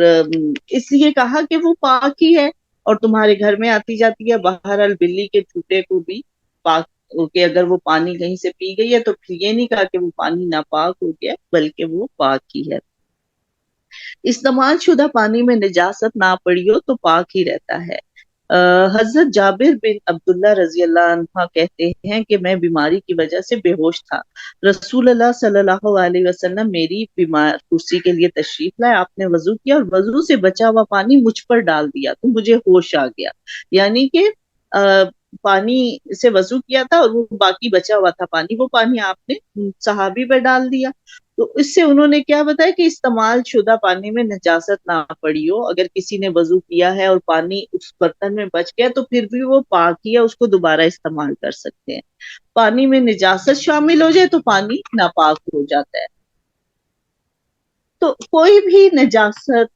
اس لیے کہا کہ وہ پاک ہی ہے اور تمہارے گھر میں آتی جاتی ہے۔ بہرحال بلی کے چھوٹے کو بھی پاک، کہ اگر وہ پانی کہیں سے پی گئی ہے تو پھر یہ نہیں کہا کہ وہ پانی ناپاک ہو گیا بلکہ وہ پاک ہی ہے۔ استعمال شدہ پانی میں نجاست نہ پڑی ہو تو پاک ہی رہتا ہے۔ حضرت جابر بن عبداللہ رضی اللہ عنہ کہتے ہیں کہ میں بیماری کی وجہ سے بے ہوش تھا، رسول اللہ صلی اللہ علیہ وسلم میری بیمار کرسی کے لیے تشریف لائے، آپ نے وضو کیا اور وضو سے بچا ہوا پانی مجھ پر ڈال دیا تو مجھے ہوش آ گیا، یعنی کہ پانی سے وضو کیا تھا اور وہ باقی بچا ہوا تھا پانی، وہ پانی آپ نے صحابی پہ ڈال دیا، تو اس سے انہوں نے کیا بتایا کہ استعمال شدہ پانی میں نجاست نہ پڑی ہو، اگر کسی نے وضو کیا ہے اور پانی اس برتن میں بچ گیا تو پھر بھی وہ پاک ہی ہے، اس کو دوبارہ استعمال کر سکتے ہیں۔ پانی میں نجاست شامل ہو جائے تو پانی ناپاک ہو جاتا ہے۔ تو کوئی بھی نجاست،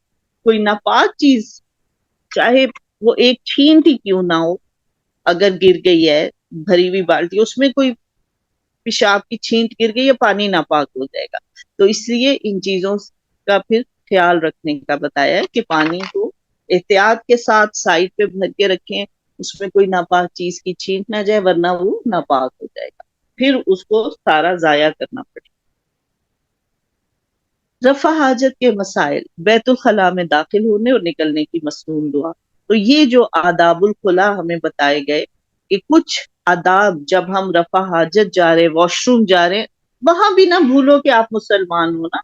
کوئی ناپاک چیز، چاہے وہ ایک چھینٹ ہی کیوں نہ ہو، اگر گر گئی ہے بھری ہوئی بالٹی، اس میں کوئی پیشاب کی چھینٹ گر گئی یا پانی ناپاک ہو جائے گا، تو اس لیے ان چیزوں کا پھر خیال رکھنے کا بتایا ہے کہ پانی کو احتیاط کے ساتھ سائڈ پہ بھر کے رکھیں، اس میں کوئی ناپاک چیز کی چھینٹ نہ جائے ورنہ وہ ناپاک ہو جائے گا، پھر اس کو سارا ضائع کرنا پڑے گا۔ رفع حاجت کے مسائل، بیت الخلاء میں داخل ہونے اور نکلنے کی مسنون دعا، تو یہ جو آداب الخلاء ہمیں بتائے گئے کہ کچھ آداب جب ہم رفع حاجت جا رہے، واش روم جا رہے، وہاں بھی نہ بھولو کہ آپ مسلمان ہو نا،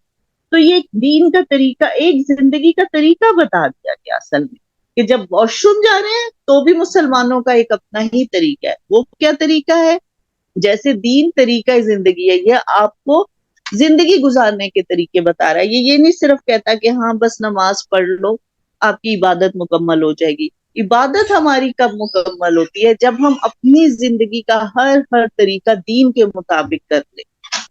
تو یہ ایک دین کا طریقہ، ایک زندگی کا طریقہ بتا دیا گیا اصل میں، کہ جب واش روم جا رہے ہیں تو بھی مسلمانوں کا ایک اپنا ہی طریقہ ہے۔ وہ کیا طریقہ ہے؟ جیسے دین طریقہ زندگی ہے، یہ آپ کو زندگی گزارنے کے طریقے بتا رہا ہے، یہ نہیں صرف کہتا کہ ہاں بس نماز پڑھ لو آپ کی عبادت مکمل ہو جائے گی۔ عبادت ہماری کب مکمل ہوتی ہے؟ جب ہم اپنی زندگی کا ہر طریقہ دین کے مطابق کر لیں،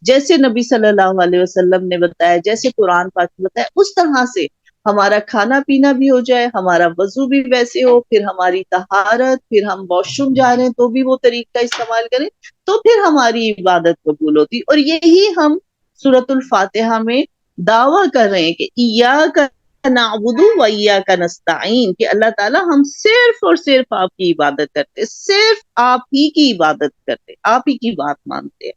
جیسے نبی صلی اللہ علیہ وسلم نے بتایا، جیسے قرآن پاک نے بتایا، اس طرح سے ہمارا کھانا پینا بھی ہو جائے، ہمارا وضو بھی ویسے ہو، پھر ہماری طہارت، پھر ہم واش روم جا رہے ہیں تو بھی وہ طریقہ استعمال کریں، تو پھر ہماری عبادت قبول ہوتی۔ اور یہی ہم سورۃ الفاتحہ میں دعویٰ کر رہے ہیں کہ ایاک نعبد و ایاک نستعین، کہ اللہ تعالیٰ ہم صرف اور صرف آپ کی عبادت کرتے، صرف آپ ہی کی عبادت کرتے، آپ ہی کی بات مانتے ہیں۔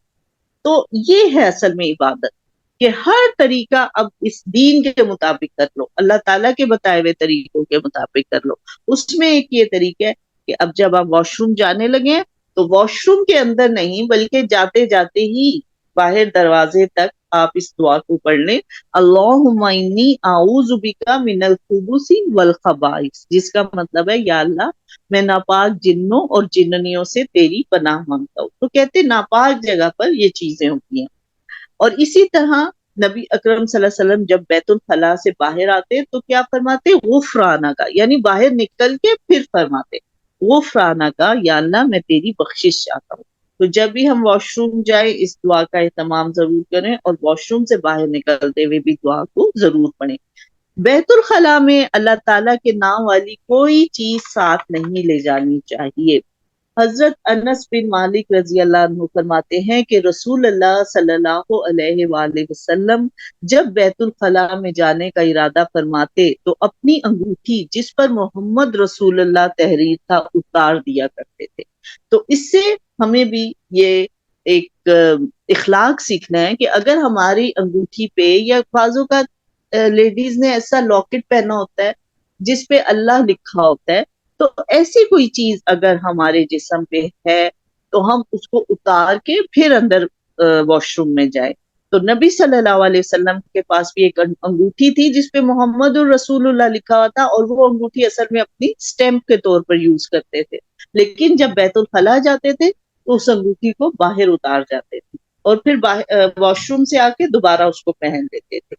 تو یہ ہے اصل میں عبادت، کہ ہر طریقہ اب اس دین کے مطابق کر لو، اللہ تعالیٰ کے بتائے ہوئے طریقوں کے مطابق کر لو۔ اس میں ایک یہ طریقہ ہے کہ اب جب آپ واش روم جانے لگے تو واش روم کے اندر نہیں بلکہ جاتے جاتے ہی باہر دروازے تک آپ اس دعا کو پڑھ لیں، اللہم انی اعوذ بک من الخبث والخبائث، جس کا مطلب ہے یا اللہ میں ناپاک جنوں اور جننیوں سے تیری پناہ مانگتا ہوں۔ تو کہتے ناپاک جگہ پر یہ چیزیں ہوتی ہیں۔ اور اسی طرح نبی اکرم صلی اللہ علیہ وسلم جب بیت الخلاء سے باہر آتے تو کیا فرماتے؟ غفرانہ کا، یعنی باہر نکل کے پھر فرماتے غفرانہ کا، یا اللہ میں تیری بخشش چاہتا ہوں۔ تو جب بھی ہم واش روم جائیں اس دعا کا اہتمام ضرور کریں، اور واش روم سے باہر نکلتے ہوئے بھی دعا کو ضرور پڑھیں۔ بیت الخلاء میں اللہ تعالیٰ کے نام والی کوئی چیز ساتھ نہیں لے جانی چاہیے۔ حضرت انس بن مالک رضی اللہ عنہ فرماتے ہیں کہ رسول اللہ صلی اللہ علیہ وآلہ وسلم جب بیت الخلاء میں جانے کا ارادہ فرماتے تو اپنی انگوٹھی جس پر محمد رسول اللہ تحریر تھا اتار دیا کرتے تھے۔ تو اس سے ہمیں بھی یہ ایک اخلاق سیکھنا ہے کہ اگر ہماری انگوٹھی پہ یا بعضوں کا لیڈیز نے ایسا لاکٹ پہنا ہوتا ہے جس پہ اللہ لکھا ہوتا ہے، تو ایسی کوئی چیز اگر ہمارے جسم پہ ہے تو ہم اس کو اتار کے پھر اندر واش روم میں جائیں۔ تو نبی صلی اللہ علیہ وسلم کے پاس بھی ایک انگوٹھی تھی جس پہ محمد الرسول اللہ لکھا ہوا تھا، اور وہ انگوٹھی اصل میں اپنی سٹیمپ کے طور پر یوز کرتے تھے، لیکن جب بیت الخلاء جاتے تھے تو اس انگوٹھی کو باہر اتار جاتے تھے اور پھر واش روم سے آ کے دوبارہ اس کو پہن لیتے تھے۔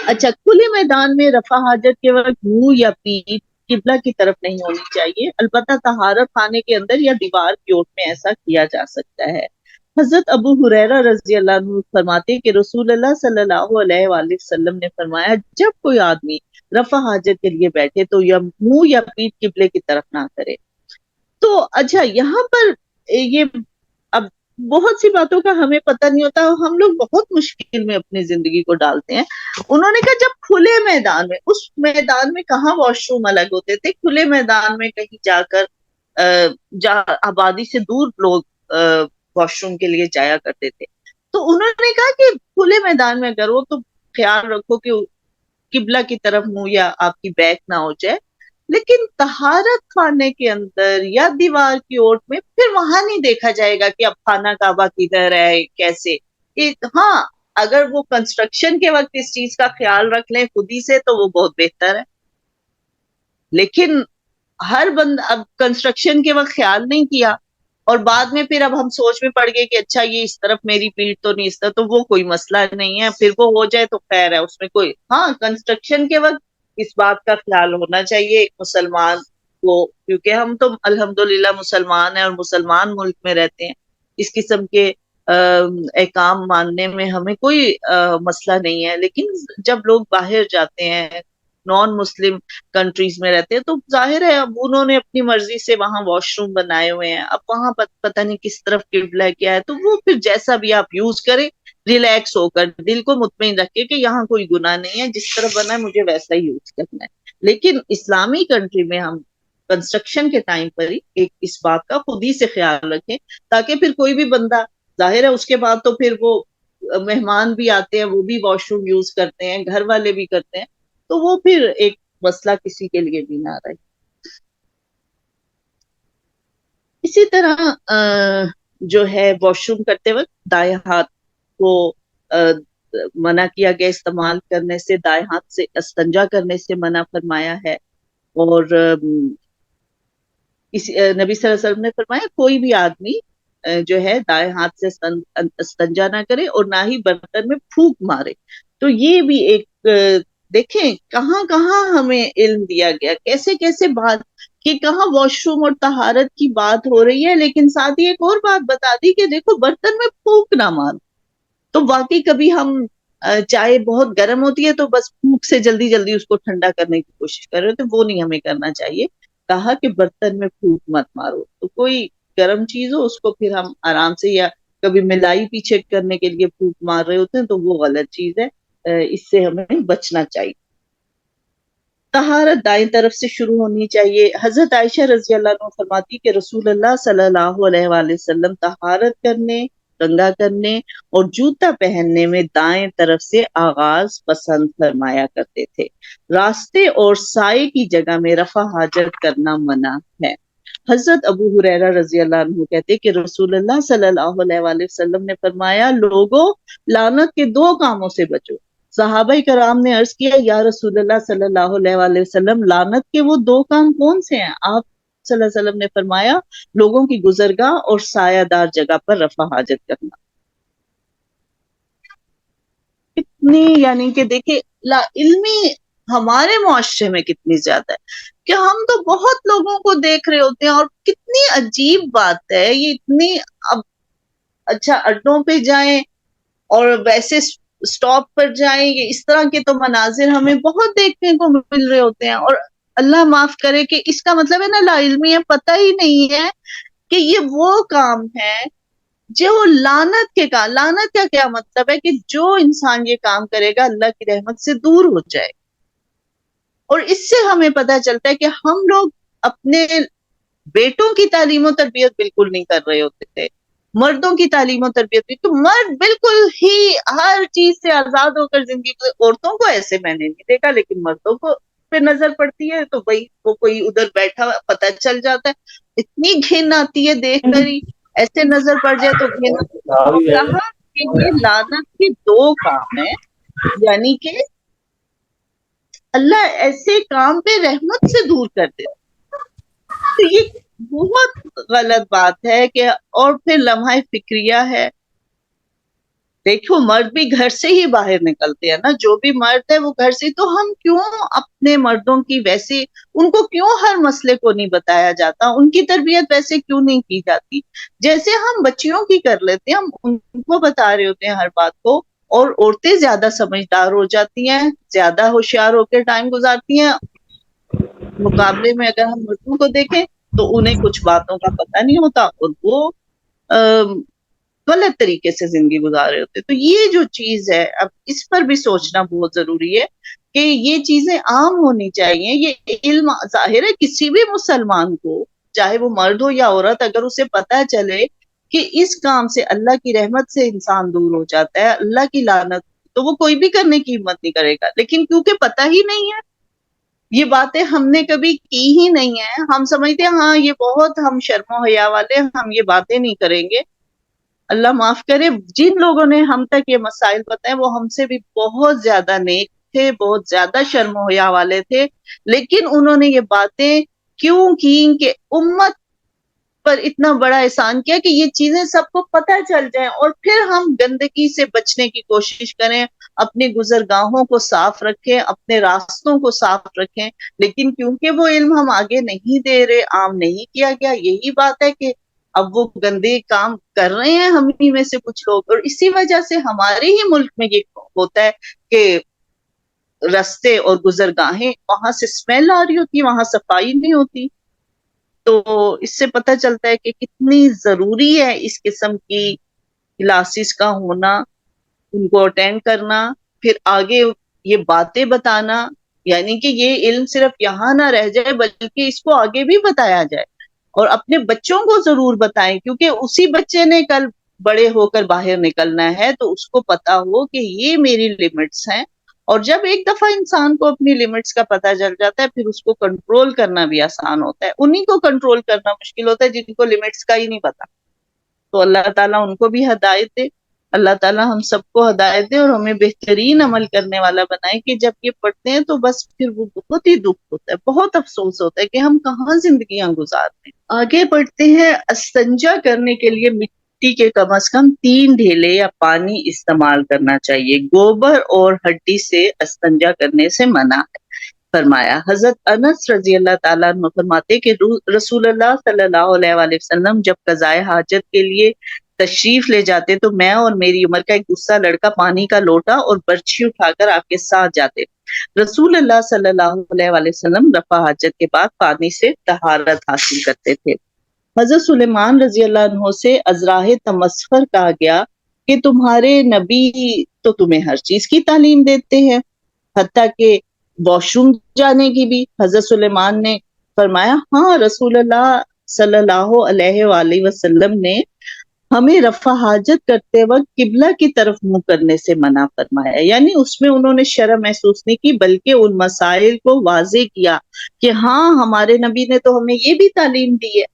اچھا، کھلے میدان میں رفع حاجت کے وقت منہ یا پیٹھ قبلہ کی طرف نہیں ہونی چاہیے، البتہ طہارت خانے کے اندر یا دیوار کی اوٹ میں ایسا کیا جا سکتا ہے۔ حضرت ابو ہریرہ رضی اللہ عنہ فرماتے کہ رسول اللہ صلی اللہ علیہ وآلہ وسلم نے فرمایا جب کوئی آدمی رفع حاجت کے لیے بیٹھے تو یا منہ یا پیٹھ قبلے کی طرف نہ کرے۔ تو اچھا، یہاں پر یہ اب بہت سی باتوں کا ہمیں پتہ نہیں ہوتا، ہم لوگ بہت مشکل میں اپنی زندگی کو ڈالتے ہیں۔ انہوں نے کہا جب کھلے میدان میں، اس میدان میں کہاں واش روم الگ ہوتے تھے، کھلے میدان میں کہیں جا کر آبادی سے دور لوگ واش روم کے لیے جایا کرتے تھے۔ تو انہوں نے کہا کہ کھلے میدان میں اگر ہو تو خیال رکھو کہ قبلہ کی طرف منہ یا آپ کی بیک نہ ہو جائے، لیکن طہارت خانے کے اندر یا دیوار کی اوٹ میں پھر وہاں نہیں دیکھا جائے گا کہ اب خانہ کعبہ کدھر ہے کیسے. ہاں اگر وہ کنسٹرکشن کے وقت اس چیز کا خیال رکھ لیں خود ہی سے تو وہ بہت بہتر ہے. لیکن ہر بندہ اب کنسٹرکشن کے وقت خیال نہیں کیا اور بعد میں پھر اب ہم سوچ میں پڑ گئے کہ اچھا یہ اس طرف میری پیٹ تو نہیں اس طرف, تو وہ کوئی مسئلہ نہیں ہے, پھر وہ ہو جائے تو خیر ہے اس میں کوئی. ہاں کنسٹرکشن کے وقت اس بات کا خیال ہونا چاہیے ایک مسلمان کو, کیونکہ ہم تو الحمدللہ مسلمان ہیں اور مسلمان ملک میں رہتے ہیں, اس قسم کے احکام ماننے میں ہمیں کوئی مسئلہ نہیں ہے. لیکن جب لوگ باہر جاتے ہیں نان مسلم کنٹریز میں رہتے ہیں تو ظاہر ہے اب انہوں نے اپنی مرضی سے وہاں واش روم بنائے ہوئے ہیں, اب وہاں پتہ نہیں کس طرف قبلہ کیا ہے, تو وہ پھر جیسا بھی آپ یوز کریں ریلیکس ہو کر دل کو مطمئن رکھے کہ یہاں کوئی گناہ نہیں ہے, جس طرح بنا ہے مجھے ویسا ہی یوز کرنا ہے. لیکن اسلامی کنٹری میں ہم کنسٹرکشن کے ٹائم پر ہی ایک اس بات کا خود ہی سے خیال رکھیں تاکہ پھر کوئی بھی بندہ, ظاہر ہے اس کے بعد تو پھر وہ مہمان بھی آتے ہیں وہ بھی واش روم یوز کرتے ہیں, گھر والے بھی کرتے ہیں, تو وہ پھر ایک مسئلہ کسی کے لیے بھی نہ رہے. اسی طرح جو ہے واش روم کرتے وقت دائیں ہاتھ کو منع کیا گیا استعمال کرنے سے, دائیں ہاتھ سے استنجا کرنے سے منع فرمایا ہے. اور نبی صلی اللہ علیہ وسلم نے فرمایا کوئی بھی آدمی جو ہے دائیں ہاتھ سے استنجا نہ کرے اور نہ ہی برتن میں پھونک مارے. تو یہ بھی ایک دیکھیں کہاں کہاں ہمیں علم دیا گیا, کیسے کیسے بات کہ کہاں واش روم اور طہارت کی بات ہو رہی ہے لیکن ساتھ ہی ایک اور بات بتا دی کہ دیکھو برتن میں پھونک نہ مارو. تو واقعی کبھی ہم چائے بہت گرم ہوتی ہے تو بس پھونک سے جلدی جلدی اس کو ٹھنڈا کرنے کی کوشش کر رہے ہوتے, وہ نہیں ہمیں کرنا چاہیے. کہا کہ برتن میں پھونک مت مارو, تو کوئی گرم چیز ہو اس کو پھر ہم آرام سے, یا کبھی ملائی پیچھے کرنے کے لیے پھونک مار رہے ہوتے ہیں تو وہ غلط چیز ہے, اس سے ہمیں بچنا چاہیے. طہارت دائیں طرف سے شروع ہونی چاہیے. حضرت عائشہ رضی اللہ عنہ فرماتی کہ رسول اللہ صلی اللہ علیہ وآلہ وسلم طہارت کرنے, کنگھا کرنے اور جوتا پہننے میں دائیں طرف سے آغاز پسند فرمایا کرتے تھے. راستے اور سائے کی جگہ میں رفع حاجت کرنا منع ہے. حضرت ابو ہریرہ رضی اللہ عنہ کہتے کہ رسول اللہ صلی اللہ علیہ وآلہ وسلم نے فرمایا لوگوں لعنت کے دو کاموں سے بچو. صحابہ کرام نے عرض کیا یا رسول اللہ صلی اللہ علیہ وآلہ وسلم لعنت کے وہ دو کام کون سے ہیں؟ آپ صلی اللہ علیہ وسلم نے فرمایا لوگوں کی گزرگاہ اور سایہ دار جگہ پر رفع حاجت کرنا. کتنی یعنی کہ دیکھیں لا علمی ہمارے معاشرے میں کتنی زیادہ ہے کہ ہم تو بہت لوگوں کو دیکھ رہے ہوتے ہیں, اور کتنی عجیب بات ہے یہ, اتنی اب اچھا اڈوں پہ جائیں اور ویسے سٹاپ پر جائیں, یہ اس طرح کے تو مناظر ہمیں بہت دیکھنے کو مل رہے ہوتے ہیں. اور اللہ معاف کرے کہ اس کا مطلب ہے نا لا علمی ہے, پتہ ہی نہیں ہے کہ یہ وہ کام ہے جو لعنت کے کام. لعنت کا کیا مطلب ہے کہ جو انسان یہ کام کرے گا اللہ کی رحمت سے دور ہو جائے. اور اس سے ہمیں پتہ چلتا ہے کہ ہم لوگ اپنے بیٹوں کی تعلیم و تربیت بالکل نہیں کر رہے ہوتے تھے, مردوں کی تعلیم و تربیت بھی, تو مرد بالکل ہی ہر چیز سے آزاد ہو کر زندگی کو, عورتوں کو ایسے میں نے نہیں دیکھا لیکن مردوں کو پہ نظر پڑتی ہے تو بھائی وہ کوئی ادھر بیٹھا پتہ چل جاتا ہے, اتنی گھن آتی ہے دیکھ کر ہی, ایسے نظر پڑ جائے تو گھن. کہا کہ یہ لعنت کے دو کام ہیں, یعنی کہ اللہ ایسے کام پہ رحمت سے دور کر دیتا. تو یہ بہت غلط بات ہے کہ, اور پھر لمحہ فکریہ ہے. دیکھو مرد بھی گھر سے ہی باہر نکلتے ہیں نا, جو بھی مرد ہے وہ گھر سے, تو ہم کیوں اپنے مردوں کی ویسے ان کو کیوں ہر مسئلے کو نہیں بتایا جاتا, ان کی تربیت ویسے کیوں نہیں کی جاتی جیسے ہم بچیوں کی کر لیتے ہیں, ہم ان کو بتا رہے ہوتے ہیں ہر بات کو. اور عورتیں زیادہ سمجھدار ہو جاتی ہیں, زیادہ ہوشیار ہو کے ٹائم گزارتی ہیں, مقابلے میں اگر ہم مردوں کو دیکھیں تو انہیں کچھ باتوں کا پتہ نہیں ہوتا اور وہ غلط طریقے سے زندگی گزار رہے ہوتے. تو یہ جو چیز ہے اب اس پر بھی سوچنا بہت ضروری ہے کہ یہ چیزیں عام ہونی چاہیے. یہ علم ظاہر ہے کسی بھی مسلمان کو چاہے وہ مرد ہو یا عورت, اگر اسے پتہ چلے کہ اس کام سے اللہ کی رحمت سے انسان دور ہو جاتا ہے, اللہ کی لعنت, تو وہ کوئی بھی کرنے کی ہمت نہیں کرے گا. لیکن کیونکہ پتہ ہی نہیں ہے یہ باتیں ہم نے کبھی کی ہی نہیں ہیں. ہم سمجھتے ہیں ہاں یہ بہت ہم شرم و حیا والے، ہم یہ باتیں نہیں کریں گے. اللہ معاف کرے، جن لوگوں نے ہم تک یہ مسائل بتائے وہ ہم سے بھی بہت زیادہ نیک تھے، بہت زیادہ شرم و حیا والے تھے، لیکن انہوں نے یہ باتیں کیوں کی کہ امت پر اتنا بڑا احسان کیا کہ یہ چیزیں سب کو پتہ چل جائیں، اور پھر ہم گندگی سے بچنے کی کوشش کریں، اپنی گزرگاہوں کو صاف رکھیں، اپنے راستوں کو صاف رکھیں. لیکن کیونکہ وہ علم ہم آگے نہیں دے رہے، عام نہیں کیا گیا، یہی بات ہے کہ اب وہ گندے کام کر رہے ہیں ہم ہی میں سے کچھ لوگ، اور اسی وجہ سے ہمارے ہی ملک میں یہ ہوتا ہے کہ رستے اور گزرگاہیں وہاں سے اسمیل آ رہی ہوتی، وہاں صفائی نہیں ہوتی. تو اس سے پتہ چلتا ہے کہ کتنی ضروری ہے اس قسم کی کلاسز کا ہونا، ان کو اٹینڈ کرنا، پھر آگے یہ باتیں بتانا. یعنی کہ یہ علم صرف یہاں نہ رہ جائے بلکہ اس کو آگے بھی بتایا جائے، اور اپنے بچوں کو ضرور بتائیں، کیونکہ اسی بچے نے کل بڑے ہو کر باہر نکلنا ہے، تو اس کو پتا ہو کہ یہ میری لمٹس ہیں. اور جب ایک دفعہ انسان کو اپنی لمٹس کا پتہ چل جاتا ہے پھر اس کو کنٹرول کرنا بھی آسان ہوتا ہے. انہی کو کنٹرول کرنا مشکل ہوتا ہے جن کو لمٹس کا ہی نہیں پتا. تو اللہ تعالیٰ ان کو بھی ہدایت دے، اللہ تعالیٰ ہم سب کو ہدایت دے، اور ہمیں بہترین عمل کرنے والا بنائے کہ جب یہ پڑھتے ہیں تو بس پھر وہ بہت ہی دکھ ہوتا ہے، بہت افسوس ہوتا ہے کہ ہم کہاں زندگیاں گزار رہے ہیں. آگے بڑھتے ہیں. استنجا کرنے کے لیے مٹی کے کم از کم 3 ڈھیلے یا پانی استعمال کرنا چاہیے. گوبر اور ہڈی سے استنجا کرنے سے منع ہے فرمایا. حضرت انس رضی اللہ تعالیٰ عنہ فرماتے کہ رسول اللہ صلی اللہ علیہ وآلہ وسلم جب قضائے حاجت کے لیے تشریف لے جاتے تو میں اور میری عمر کا ایک دوسرا لڑکا پانی کا لوٹا اور برچھی اٹھا کر آپ کے ساتھ جاتے. رسول اللہ صلی اللہ علیہ وآلہ وسلم رفع حاجت کے بعد پانی سے طہارت حاصل کرتے تھے. حضرت سلیمان رضی اللہ عنہ سے ازراہ تمسخر کہا گیا کہ تمہارے نبی تو تمہیں ہر چیز کی تعلیم دیتے ہیں، حتیٰ کہ واش روم جانے کی بھی. حضرت سلیمان نے فرمایا ہاں، رسول اللہ صلی اللہ علیہ وآلہ وسلم نے ہمیں رفع حاجت کرتے وقت قبلہ کی طرف منہ کرنے سے منع فرمایا. یعنی اس میں انہوں نے شرم محسوس نہیں کی بلکہ ان مسائل کو واضح کیا کہ ہاں ہمارے نبی نے تو ہمیں یہ بھی تعلیم دی ہے.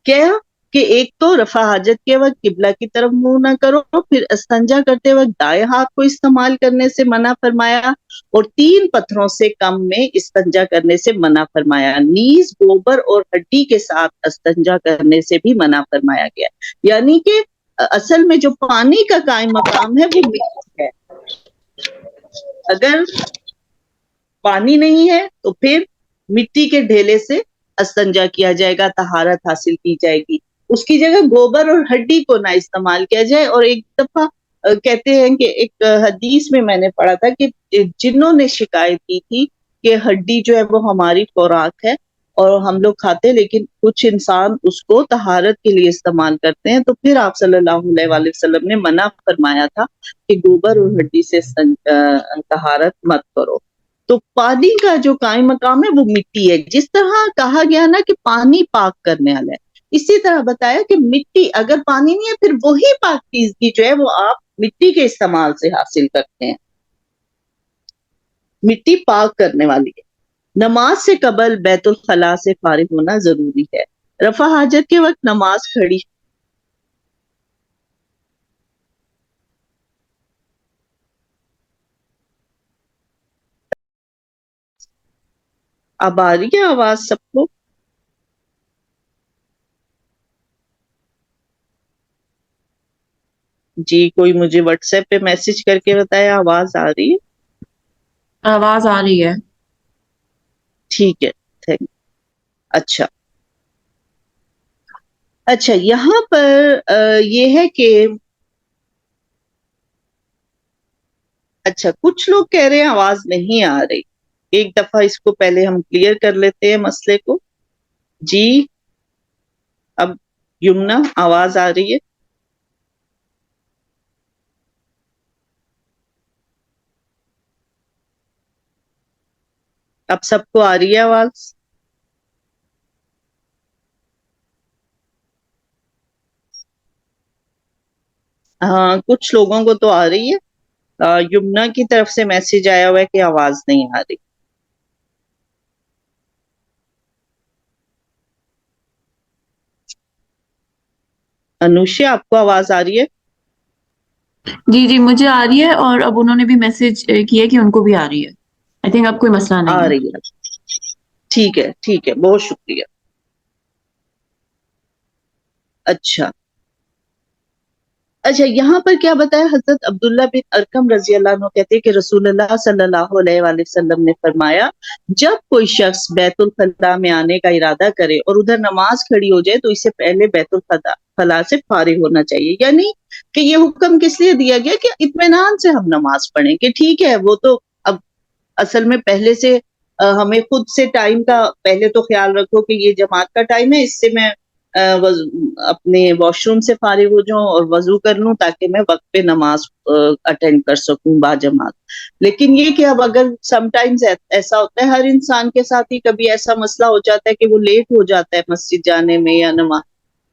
کیا کہ ایک تو رفع حاجت کے وقت قبلہ کی طرف منہ نہ کرو، پھر استنجا کرتے وقت دائیں ہاتھ کو استعمال کرنے سے منع فرمایا، اور 3 پتھروں سے کم میں استنجا کرنے سے منع فرمایا. نیز گوبر اور ہڈی کے ساتھ استنجا کرنے سے بھی منع فرمایا گیا. یعنی کہ اصل میں جو پانی کا قائم مقام ہے وہ مٹی ہے. اگر پانی نہیں ہے تو پھر مٹی کے ڈھیلے سے استنجا کیا جائے گا، طہارت حاصل کی جائے گی. اس کی جگہ گوبر اور ہڈی کو نہ استعمال کیا جائے. اور ایک دفعہ کہتے ہیں کہ ایک حدیث میں میں نے پڑھا تھا کہ جنہوں نے شکایت کی تھی کہ ہڈی جو ہے وہ ہماری خوراک ہے اور ہم لوگ کھاتے لیکن کچھ انسان اس کو طہارت کے لیے استعمال کرتے ہیں، تو پھر آپ صلی اللہ علیہ وآلہ وسلم نے منع فرمایا تھا کہ گوبر اور ہڈی سے طہارت مت کرو. تو پانی کا جو قائم مقام ہے وہ مٹی ہے. جس طرح کہا گیا نا کہ پانی پاک کرنے والا ہے، اسی طرح بتایا کہ مٹی اگر پانی نہیں ہے پھر وہی پاکیزگی جو ہے وہ آپ مٹی کے استعمال سے حاصل کرتے ہیں. مٹی پاک کرنے والی ہے. نماز سے قبل بیت الخلاء سے فارغ ہونا ضروری ہے. رفع حاجت کے وقت نماز کھڑی اب آ رہی ہے آواز سب کو؟ جی کوئی مجھے واٹس ایپ پہ میسج کر کے بتایا آواز آ رہی ہے؟ آواز آ رہی ہے. ٹھیک ہے، تھینک. اچھا اچھا، یہاں پر یہ ہے کہ اچھا کچھ لوگ کہہ رہے ہیں آواز نہیں آ رہی. ایک دفعہ اس کو پہلے ہم کلیئر کر لیتے ہیں مسئلے کو. جی اب یمنا آواز آ رہی ہے؟ اب سب کو آ رہی ہے آواز؟ ہاں کچھ لوگوں کو تو آ رہی ہے. یمنا کی طرف سے میسج آیا ہوا ہے کہ آواز نہیں آ رہی. انوشا آپ کو آواز آ رہی ہے؟ جی جی مجھے آ رہی ہے، اور اب انہوں نے بھی میسج کیا کہ ان کو بھی آ رہی ہے. آئی تھنک اب کوئی مسئلہ آ نہیں ہے. رہی ہے، ٹھیک ہے، بہت شکریہ. اچھا یہاں پر کیا بتایا، حضرت عبداللہ بن ارقم رضی اللہ عنہ کہتے ہیں کہ رسول اللہ صلی اللہ علیہ وآلہ وسلم نے فرمایا جب کوئی شخص بیت الخلاء میں آنے کا ارادہ کرے اور ادھر نماز کھڑی ہو جائے تو اسے پہلے بیت الخلاء سے فارغ ہونا چاہیے. یعنی کہ یہ حکم کس لیے دیا گیا کہ اطمینان سے ہم نماز پڑھیں، کہ ٹھیک ہے وہ تو اب اصل میں پہلے سے ہمیں خود سے ٹائم کا پہلے تو خیال رکھو کہ یہ جماعت کا ٹائم ہے، اس سے میں اپنے واش روم سے فارغ ہو جاؤں اور وضو کر لوں تاکہ میں وقت پہ نماز اٹینڈ کر سکوں با جماعت. لیکن یہ کہ اب اگر سم ٹائمز ایسا ہوتا ہے ہر انسان کے ساتھ ہی، کبھی ایسا مسئلہ ہو جاتا ہے کہ وہ لیٹ ہو جاتا ہے مسجد جانے میں یا نماز،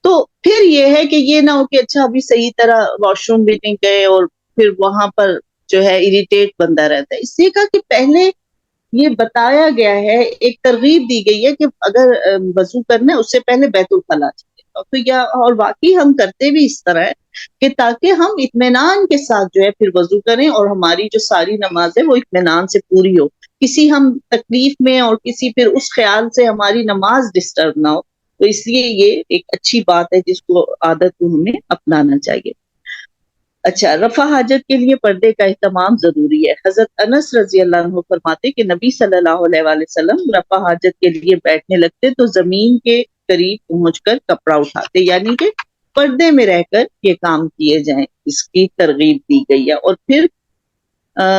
تو پھر یہ ہے کہ یہ نہ ہو کہ اچھا ابھی صحیح طرح واش روم بھی نہیں گئے اور پھر وہاں پر جو ہے اریٹیٹ بندہ رہتا ہے. اس لیے کہا کہ پہلے یہ بتایا گیا ہے، ایک ترغیب دی گئی ہے کہ اگر وضو کرنا ہے اس سے پہلے بیت الخلاء چلے. تو یا اور واقعی ہم کرتے بھی اس طرح ہے کہ تاکہ ہم اطمینان کے ساتھ جو ہے پھر وضو کریں اور ہماری جو ساری نماز ہے وہ اطمینان سے پوری ہو، کسی ہم تکلیف میں اور کسی پھر اس خیال سے ہماری نماز ڈسٹرب نہ ہو. تو اس لیے یہ ایک اچھی بات ہے جس کو عادت کو ہمیں اپنانا چاہیے. اچھا رفع حاجت کے لیے پردے کا اہتمام ضروری ہے. حضرت انس رضی اللہ عنہ فرماتے کہ نبی صلی اللہ علیہ وآلہ وسلم رفع حاجت کے لیے بیٹھنے لگتے تو زمین کے قریب پہنچ کر کپڑا اٹھاتے، یعنی کہ پردے میں رہ کر یہ کام کیے جائیں، اس کی ترغیب دی گئی ہے. اور پھر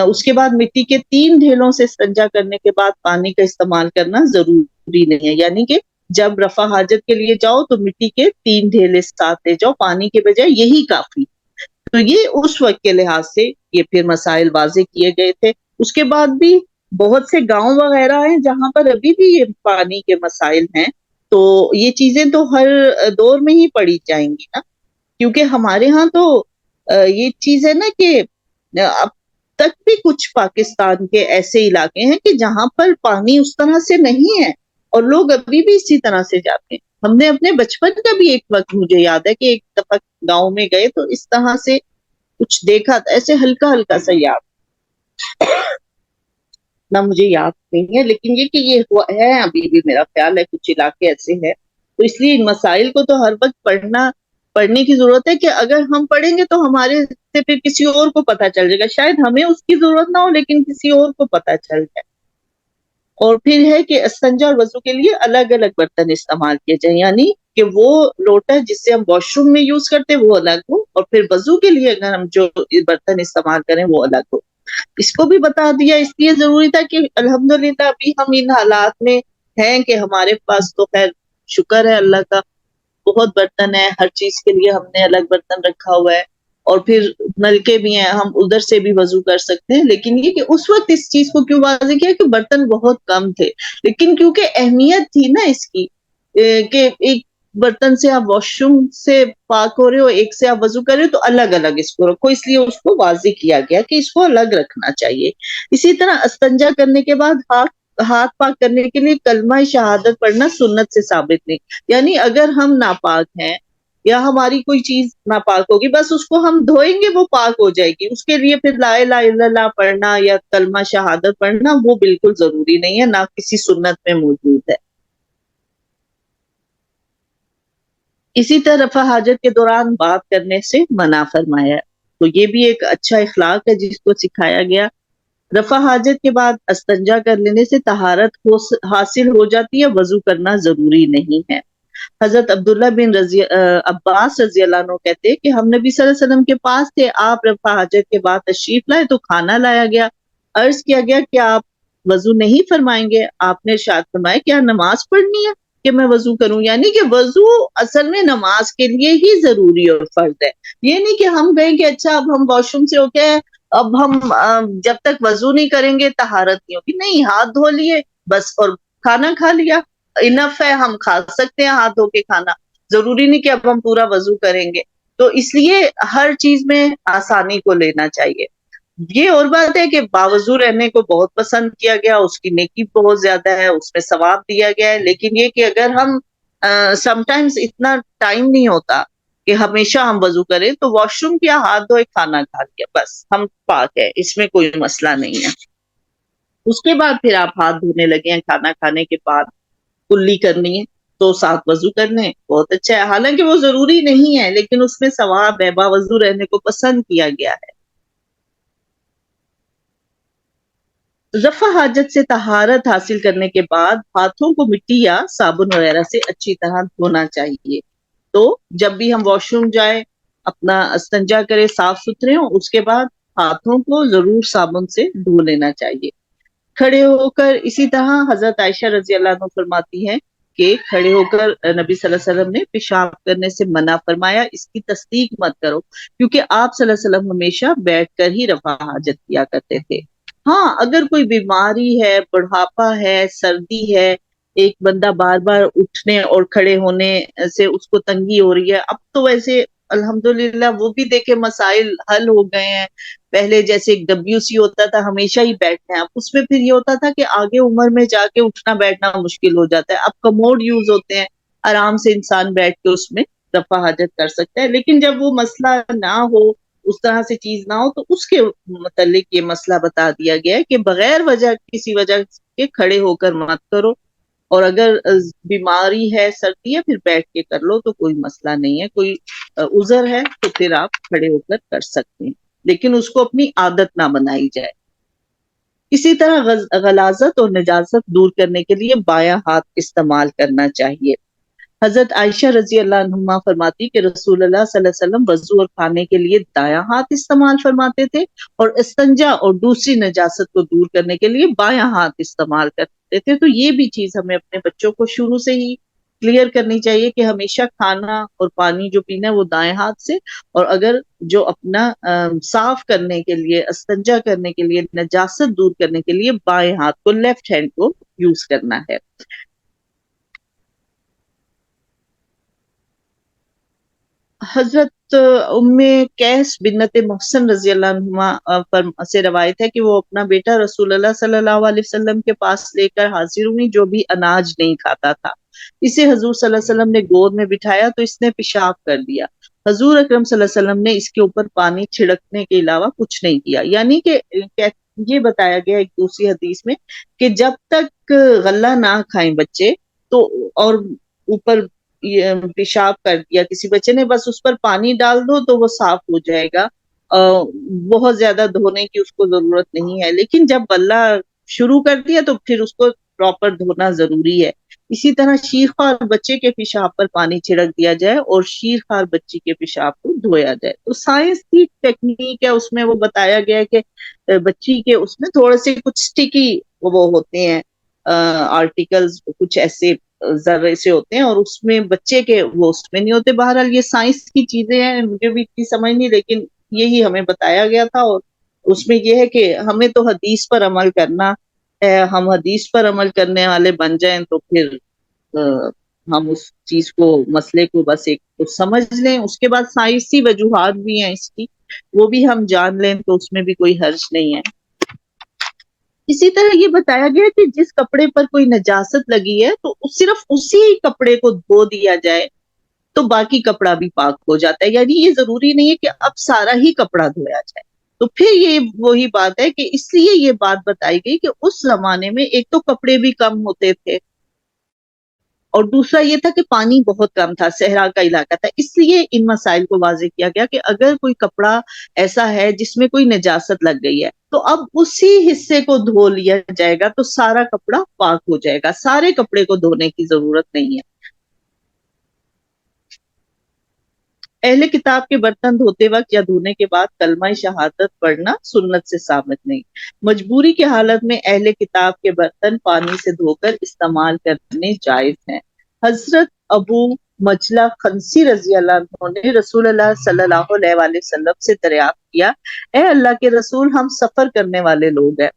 اس کے بعد مٹی کے 3 ڈھیلوں سے استنجا کرنے کے بعد پانی کا استعمال کرنا ضروری نہیں ہے. یعنی کہ جب رفع حاجت کے لیے جاؤ تو مٹی کے 3 ڈھیلے ساتھ لے جاؤ، پانی کے بجائے یہی کافی. تو یہ اس وقت کے لحاظ سے یہ پھر مسائل واضح کیے گئے تھے. اس کے بعد بھی بہت سے گاؤں وغیرہ ہیں جہاں پر ابھی بھی یہ پانی کے مسائل ہیں، تو یہ چیزیں تو ہر دور میں ہی پڑی جائیں گی نا، کیونکہ ہمارے ہاں تو یہ چیز ہے نا کہ اب تک بھی کچھ پاکستان کے ایسے علاقے ہیں کہ جہاں پر پانی اس طرح سے نہیں ہے اور لوگ ابھی بھی اسی طرح سے جاتے ہیں. ہم نے اپنے بچپن کا بھی ایک وقت مجھے یاد ہے کہ ایک دفعہ گاؤں میں گئے تو اس طرح سے کچھ دیکھا تھا، ایسے ہلکا ہلکا سا یاد نہ مجھے یاد نہیں ہے، لیکن یہ کہ یہ ہوا ہے ابھی بھی میرا خیال ہے کچھ علاقے ایسے ہیں. تو اس لیے ان مسائل کو تو ہر وقت پڑھنے کی ضرورت ہے کہ اگر ہم پڑھیں گے تو ہمارے سے پھر کسی اور کو پتہ چل جائے گا، شاید ہمیں اس کی ضرورت نہ ہو لیکن کسی اور کو پتہ چل جائے. اور پھر ہے کہ استنجا اور وضو کے لیے الگ الگ برتن استعمال کیے جائیں، یعنی کہ وہ لوٹا جس سے ہم واش روم میں یوز کرتے وہ الگ ہو، اور پھر وضو کے لیے اگر ہم جو برتن استعمال کریں وہ الگ ہو. اس کو بھی بتا دیا اس لیے ضروری تھا کہ الحمدللہ ابھی ہم ان حالات میں ہیں کہ ہمارے پاس تو خیر شکر ہے اللہ کا بہت برتن ہے، ہر چیز کے لیے ہم نے الگ برتن رکھا ہوا ہے، اور پھر نلکے بھی ہیں، ہم ادھر سے بھی وضو کر سکتے ہیں. لیکن یہ کہ اس وقت اس چیز کو کیوں واضح کیا کہ برتن بہت کم تھے، لیکن کیونکہ اہمیت تھی نا اس کی کہ ایک برتن سے آپ واش روم سے پاک ہو رہے ہو، ایک سے آپ وضو کر رہے ہو، تو الگ الگ اس کو رکھو، اس لیے اس کو واضح کیا گیا کہ اس کو الگ رکھنا چاہیے. اسی طرح استنجا کرنے کے بعد ہاتھ پاک کرنے کے لیے کلمہ شہادت پڑھنا سنت سے ثابت نہیں. یعنی اگر ہم ناپاک ہیں یا ہماری کوئی چیز ناپاک ہوگی، بس اس کو ہم دھوئیں گے وہ پاک ہو جائے گی، اس کے لیے پھر لا الہ الا اللہ پڑھنا یا کلمہ شہادت پڑھنا وہ بالکل ضروری نہیں ہے، نہ کسی سنت میں موجود ہے. اسی طرح رفع حاجت کے دوران بات کرنے سے منع فرمایا ہے، تو یہ بھی ایک اچھا اخلاق ہے جس کو سکھایا گیا. رفع حاجت کے بعد استنجا کر لینے سے طہارت حاصل ہو جاتی ہے، وضو کرنا ضروری نہیں ہے. حضرت عبداللہ بن عباس رضی اللہ عنہ کہتے ہیں کہ ہم نبی صلی اللہ علیہ وسلم کے پاس تھے، آپ رفع حاجت کے بعد تشریف لائے تو کھانا لایا گیا. عرض کیا گیا کہ آپ وضو نہیں فرمائیں گے؟ آپ نے ارشاد فرمایا کیا نماز پڑھنی ہے کہ میں وضو کروں؟ یعنی کہ وضو اصل میں نماز کے لیے ہی ضروری اور فرض ہے. یہ نہیں کہ ہم کہیں کہ اچھا اب ہم واش روم سے ہو کے اب ہم جب تک وضو نہیں کریں گے طہارت نہیں ہوگی. نہیں، ہاتھ دھو لیے بس اور کھانا کھا لیا، انف ہے، ہم کھا سکتے ہیں ہاتھ دھو کے کھانا، ضروری نہیں کہ اب ہم پورا وضو کریں گے. تو اس لیے ہر چیز میں آسانی کو لینا چاہیے. یہ اور بات ہے کہ باوضو رہنے کو بہت پسند کیا گیا، اس کی نیکی بہت زیادہ ہے، اس میں ثواب دیا گیا ہے. لیکن یہ کہ اگر ہم سم ٹائمز اتنا ٹائم نہیں ہوتا کہ ہمیشہ ہم وضو کریں تو واش روم کیا، ہاتھ دھوئے، کھانا کھا لیا، بس ہم پاک ہے، اس میں کوئی مسئلہ نہیں ہے. اس کے بعد پھر آپ ہاتھ دھونے لگے ہیں کھانا کھانے کے بعد، کلی کرنی ہے تو ساتھ وضو کرنے، بہت اچھا ہے. حالانکہ وہ ضروری نہیں ہے لیکن اس میں ثواب ہے، باوضو رہنے کو پسند کیا گیا ہے. رفع حاجت سے طہارت حاصل کرنے کے بعد ہاتھوں کو مٹی یا صابن وغیرہ سے اچھی طرح دھونا چاہیے. تو جب بھی ہم واش روم جائیں اپنا استنجا کرے صاف ستھرے ہوں، اس کے بعد ہاتھوں کو ضرور صابن سے دھو لینا چاہیے. کھڑے ہو کر اسی طرح حضرت عائشہ رضی اللہ عنہ فرماتی ہیں کہ کھڑے ہو کر نبی صلی اللہ علیہ وسلم نے پیشاب کرنے سے منع فرمایا، اس کی تصدیق مت کرو، کیونکہ آپ صلی اللہ علیہ وسلم ہمیشہ بیٹھ کر ہی رفع حاجت کیا کرتے تھے. ہاں اگر کوئی بیماری ہے، بڑھاپا ہے، سردی ہے، ایک بندہ بار بار اٹھنے اور کھڑے ہونے سے اس کو تنگی ہو رہی ہے، اب تو ویسے الحمدللہ وہ بھی دیکھے مسائل حل ہو گئے ہیں. پہلے جیسے ایک WC ہوتا تھا ہمیشہ ہی بیٹھنا ہے، اب اس میں پھر یہ ہوتا تھا کہ آگے عمر میں جا کے اٹھنا بیٹھنا مشکل ہو جاتا ہے. اب کموڈ یوز ہوتے ہیں، آرام سے انسان بیٹھ کے اس میں رفع حاجت کر سکتا ہے. لیکن جب وہ مسئلہ نہ ہو، اس طرح سے چیز نہ ہو، تو اس کے متعلق یہ مسئلہ بتا دیا گیا ہے کہ بغیر وجہ کسی وجہ کے کھڑے ہو کر مت کرو، اور اگر بیماری ہے، سردی ہے، پھر بیٹھ کے کر لو تو کوئی مسئلہ نہیں ہے. کوئی عذر ہے تو پھر آپ کھڑے ہو کر سکتے ہیں، لیکن اس کو اپنی عادت نہ بنائی جائے. اسی طرح غلاظت اور نجاست دور کرنے کے لیے بایاں ہاتھ استعمال کرنا چاہیے. حضرت عائشہ رضی اللہ عنہما فرماتی کہ رسول اللہ صلی اللہ علیہ وسلم وضو اور کھانے کے لیے دایاں ہاتھ استعمال فرماتے تھے، اور استنجا اور دوسری نجاست کو دور کرنے کے لیے بایاں ہاتھ استعمال کرتے تھے. تو یہ بھی چیز ہمیں اپنے بچوں کو شروع سے ہی کلیئر کرنی چاہیے کہ ہمیشہ کھانا اور پانی جو پینا ہے وہ دائیں ہاتھ سے، اور اگر جو اپنا صاف کرنے کے لیے، استنجا کرنے کے لیے، نجاست دور کرنے کے لیے بائیں ہاتھ کو، لیفٹ ہینڈ کو یوز کرنا ہے. حضرت ام قیس بنت محسن رضی اللہ عنہما سے روایت ہے کہ وہ اپنا بیٹا رسول اللہ صلی اللہ علیہ وسلم کے پاس لے کر حاضر ہوئی جو بھی اناج نہیں کھاتا تھا. اسے حضور صلی اللہ علیہ وسلم نے گود میں بٹھایا تو اس نے پیشاب کر دیا. حضور اکرم صلی اللہ علیہ وسلم نے اس کے اوپر پانی چھڑکنے کے علاوہ کچھ نہیں کیا. یعنی کہ یہ بتایا گیا ایک دوسری حدیث میں کہ جب تک غلہ نہ کھائیں بچے تو، اور اوپر پیشاب کر دیا کسی بچے نے، بس اس پر پانی ڈال دو تو وہ صاف ہو جائے گا. بہت زیادہ دھونے کی اس کو ضرورت نہیں ہے، لیکن جب غلہ شروع کر دیا تو پھر اس کو پراپر دھونا ضروری ہے. اسی طرح شیرخوار بچے کے پیشاب پر پانی چھڑک دیا جائے اور شیرخوار بچی کے پیشاب کو دھویا جائے. تو سائنس کی ٹیکنیک ہے، اس میں وہ بتایا گیا ہے کہ بچی کے اس میں تھوڑے سے کچھ سٹیکی وہ ہوتے ہیں آرٹیکلز، کچھ ایسے ذرے سے ہوتے ہیں، اور اس میں بچے کے وہ اس میں نہیں ہوتے. بہرحال یہ سائنس کی چیزیں ہیں، مجھے بھی اتنی سمجھ نہیں، لیکن یہی ہمیں بتایا گیا تھا. اور اس میں یہ ہے کہ ہمیں تو حدیث پر عمل کرنا ہے. ہم حدیث پر عمل کرنے والے بن جائیں تو پھر ہم اس چیز کو، مسئلے کو بس ایک تو سمجھ لیں، اس کے بعد سائنسی وجوہات بھی ہیں اس کی، وہ بھی ہم جان لیں تو اس میں بھی کوئی حرج نہیں ہے. اسی طرح یہ بتایا گیا کہ جس کپڑے پر کوئی نجاست لگی ہے تو صرف اسی کپڑے کو دھو دیا جائے تو باقی کپڑا بھی پاک ہو جاتا ہے. یعنی یہ ضروری نہیں ہے کہ اب سارا ہی کپڑا دھویا جائے. تو پھر یہ وہی بات ہے کہ اس لیے یہ بات بتائی گئی کہ اس زمانے میں ایک تو کپڑے بھی کم ہوتے تھے، اور دوسرا یہ تھا کہ پانی بہت کم تھا، صحرا کا علاقہ تھا. اس لیے ان مسائل کو واضح کیا گیا کہ اگر کوئی کپڑا ایسا ہے جس میں کوئی نجاست لگ گئی ہے تو اب اسی حصے کو دھو لیا جائے گا تو سارا کپڑا پاک ہو جائے گا، سارے کپڑے کو دھونے کی ضرورت نہیں ہے. اہل کتاب کے برتن دھوتے وقت یا دھونے کے بعد کلمہ شہادت پڑھنا سنت سے ثابت نہیں. مجبوری کی حالت میں اہل کتاب کے برتن پانی سے دھو کر استعمال کرنے جائز ہیں. حضرت ابو مجلہ خنسی رضی اللہ عنہ نے رسول اللہ صلی اللہ علیہ وآلہ وسلم سے دریافت کیا، اے اللہ کے رسول، ہم سفر کرنے والے لوگ ہیں،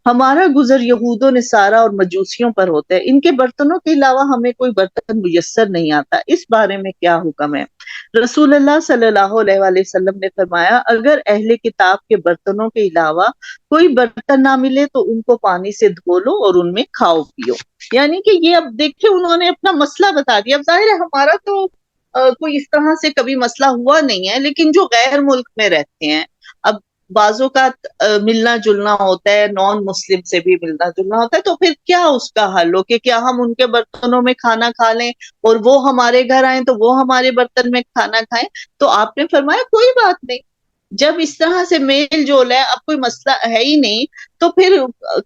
ہمارا گزر یہود و نصارہ اور مجوسیوں پر ہوتا ہے، ان کے برتنوں کے علاوہ ہمیں کوئی برتن میسر نہیں آتا، اس بارے میں کیا حکم ہے؟ رسول اللہ صلی اللہ علیہ وآلہ وسلم نے فرمایا، اگر اہل کتاب کے برتنوں کے علاوہ کوئی برتن نہ ملے تو ان کو پانی سے دھو لو اور ان میں کھاؤ پیو. یعنی کہ یہ اب دیکھیں انہوں نے اپنا مسئلہ بتا دیا. اب ظاہر ہے ہمارا تو کوئی اس طرح سے کبھی مسئلہ ہوا نہیں ہے، لیکن جو غیر ملک میں رہتے ہیں، اب بعض اوقات ملنا جلنا ہوتا ہے، نان مسلم سے بھی ملنا جلنا ہوتا ہے، تو پھر کیا اس کا حل ہو کہ کیا ہم ان کے برتنوں میں کھانا کھا لیں اور وہ ہمارے گھر آئیں تو وہ ہمارے برتن میں کھانا کھائیں؟ تو آپ نے فرمایا کوئی بات نہیں، جب اس طرح سے میل جول ہے، اب کوئی مسئلہ ہے ہی نہیں، تو پھر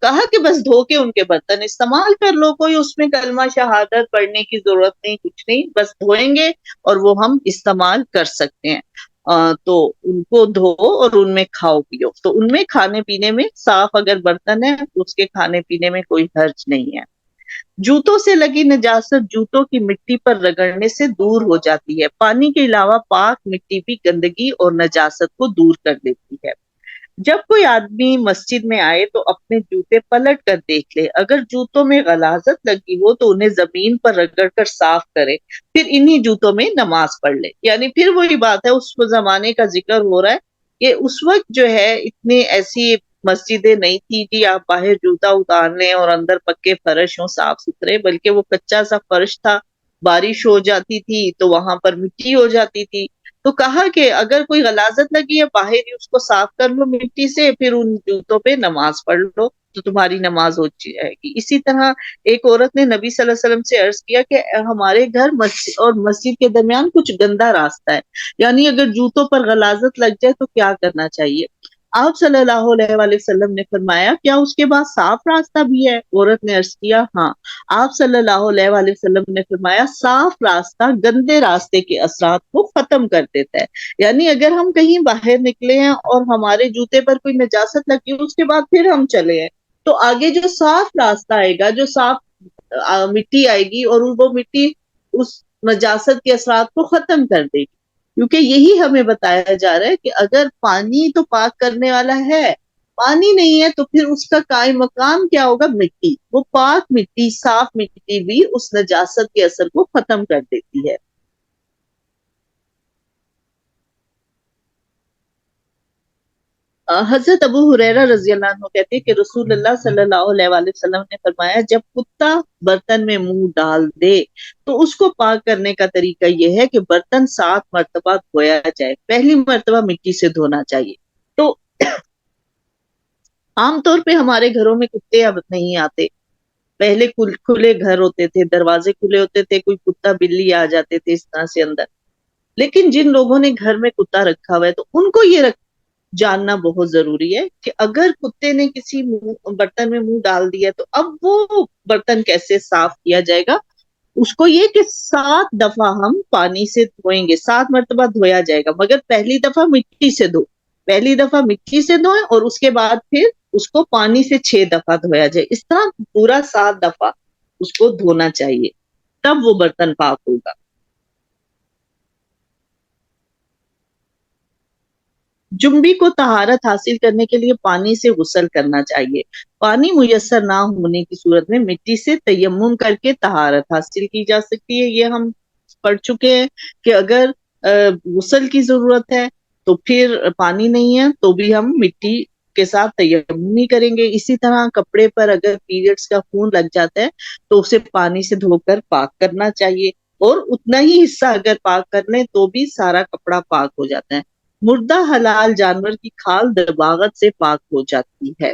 کہا کہ بس دھو کے ان کے برتن استعمال کر لو، کوئی اس میں کلمہ شہادت پڑھنے کی ضرورت نہیں، کچھ نہیں، بس دھوئیں گے اور وہ ہم استعمال کر سکتے ہیں۔ تو ان کو دھو اور ان میں کھاؤ پیو، تو ان میں کھانے پینے میں صاف اگر برتن ہے تو اس کے کھانے پینے میں کوئی حرج نہیں ہے۔ جوتوں سے لگی نجاست جوتوں کی مٹی پر رگڑنے سے دور ہو جاتی ہے، پانی کے علاوہ پاک مٹی بھی گندگی اور نجاست کو دور کر دیتی ہے۔ جب کوئی آدمی مسجد میں آئے تو اپنے جوتے پلٹ کر دیکھ لے، اگر جوتوں میں غلاظت لگی ہو تو انہیں زمین پر رگڑ کر صاف کرے، پھر انہی جوتوں میں نماز پڑھ لے۔ یعنی پھر وہی بات ہے، اس زمانے کا ذکر ہو رہا ہے کہ اس وقت جو ہے اتنی ایسی مسجدیں نہیں تھی کہ آپ باہر جوتا اتار لیں اور اندر پکے فرش ہوں صاف ستھرے، بلکہ وہ کچا سا فرش تھا، بارش ہو جاتی تھی تو وہاں پر مٹی ہو جاتی تھی، تو کہا کہ اگر کوئی غلاظت لگی ہے باہر ہی اس کو صاف کر لو مٹی سے، پھر ان جوتوں پہ نماز پڑھ لو تو تمہاری نماز ہو جائے گی۔ اسی طرح ایک عورت نے نبی صلی اللہ علیہ وسلم سے عرض کیا کہ ہمارے گھر اور مسجد کے درمیان کچھ گندا راستہ ہے، یعنی اگر جوتوں پر غلاظت لگ جائے تو کیا کرنا چاہیے؟ آپ صلی اللہ علیہ وآلہ وسلم نے فرمایا کیا اس کے بعد صاف راستہ بھی ہے؟ عورت نے عرض کیا ہاں۔ آپ صلی اللہ علیہ وآلہ وسلم نے فرمایا صاف راستہ گندے راستے کے اثرات کو ختم کر دیتا ہے، یعنی اگر ہم کہیں باہر نکلے ہیں اور ہمارے جوتے پر کوئی نجاست لگی ہے اس کے بعد پھر ہم چلے ہیں تو آگے جو صاف راستہ آئے گا، جو صاف مٹی آئے گی اور وہ مٹی اس نجاست کے اثرات کو ختم کر دے گی، کیونکہ یہی ہمیں بتایا جا رہا ہے کہ اگر پانی تو پاک کرنے والا ہے، پانی نہیں ہے تو پھر اس کا قائم مقام کیا ہوگا؟ مٹی، وہ پاک مٹی صاف مٹی بھی اس نجاست کے اثر کو ختم کر دیتی ہے۔ حضرت ابو ہریرہ رضی اللہ عنہ کہتے ہیں کہ رسول اللہ صلی اللہ علیہ وآلہ وسلم نے فرمایا جب کتا برتن میں منہ ڈال دے تو اس کو پاک کرنے کا طریقہ یہ ہے کہ برتن 7 مرتبہ دھویا جائے، پہلی مرتبہ مٹی سے دھونا چاہیے۔ تو عام طور پہ ہمارے گھروں میں کتے اب نہیں آتے، پہلے کھلے گھر ہوتے تھے، دروازے کھلے ہوتے تھے، کوئی کتا بلی آ جاتے تھے اس طرح سے اندر، لیکن جن لوگوں نے گھر میں کتا رکھا ہوا ہے تو ان کو یہ جاننا بہت ضروری ہے کہ اگر کتے نے کسی برتن میں منہ ڈال دیا تو اب وہ برتن کیسے صاف کیا جائے گا؟ اس کو یہ کہ 7 دفعہ ہم پانی سے دھوئیں گے، 7 مرتبہ دھویا جائے گا، مگر پہلی دفعہ مٹی سے دھو، پہلی دفعہ مٹی سے دھوئیں اور اس کے بعد پھر اس کو پانی سے 6 دفعہ دھویا جائے، اس طرح پورا 7 دفعہ اس کو دھونا چاہیے، تب وہ برتن پاک ہوگا۔ جنبی کو طہارت حاصل کرنے کے لیے پانی سے غسل کرنا چاہیے، پانی میسر نہ ہونے کی صورت میں مٹی سے تیمم کر کے طہارت حاصل کی جا سکتی ہے۔ یہ ہم پڑھ چکے ہیں کہ اگر غسل کی ضرورت ہے تو پھر پانی نہیں ہے تو بھی ہم مٹی کے ساتھ تیمم ہی کریں گے۔ اسی طرح کپڑے پر اگر پیریڈز کا خون لگ جاتا ہے تو اسے پانی سے دھو کر پاک کرنا چاہیے، اور اتنا ہی حصہ اگر پاک کر لیں تو بھی سارا کپڑا پاک ہو جاتا ہے۔ مردہ حلال جانور کی کھال دباغت سے پاک ہو جاتی ہے۔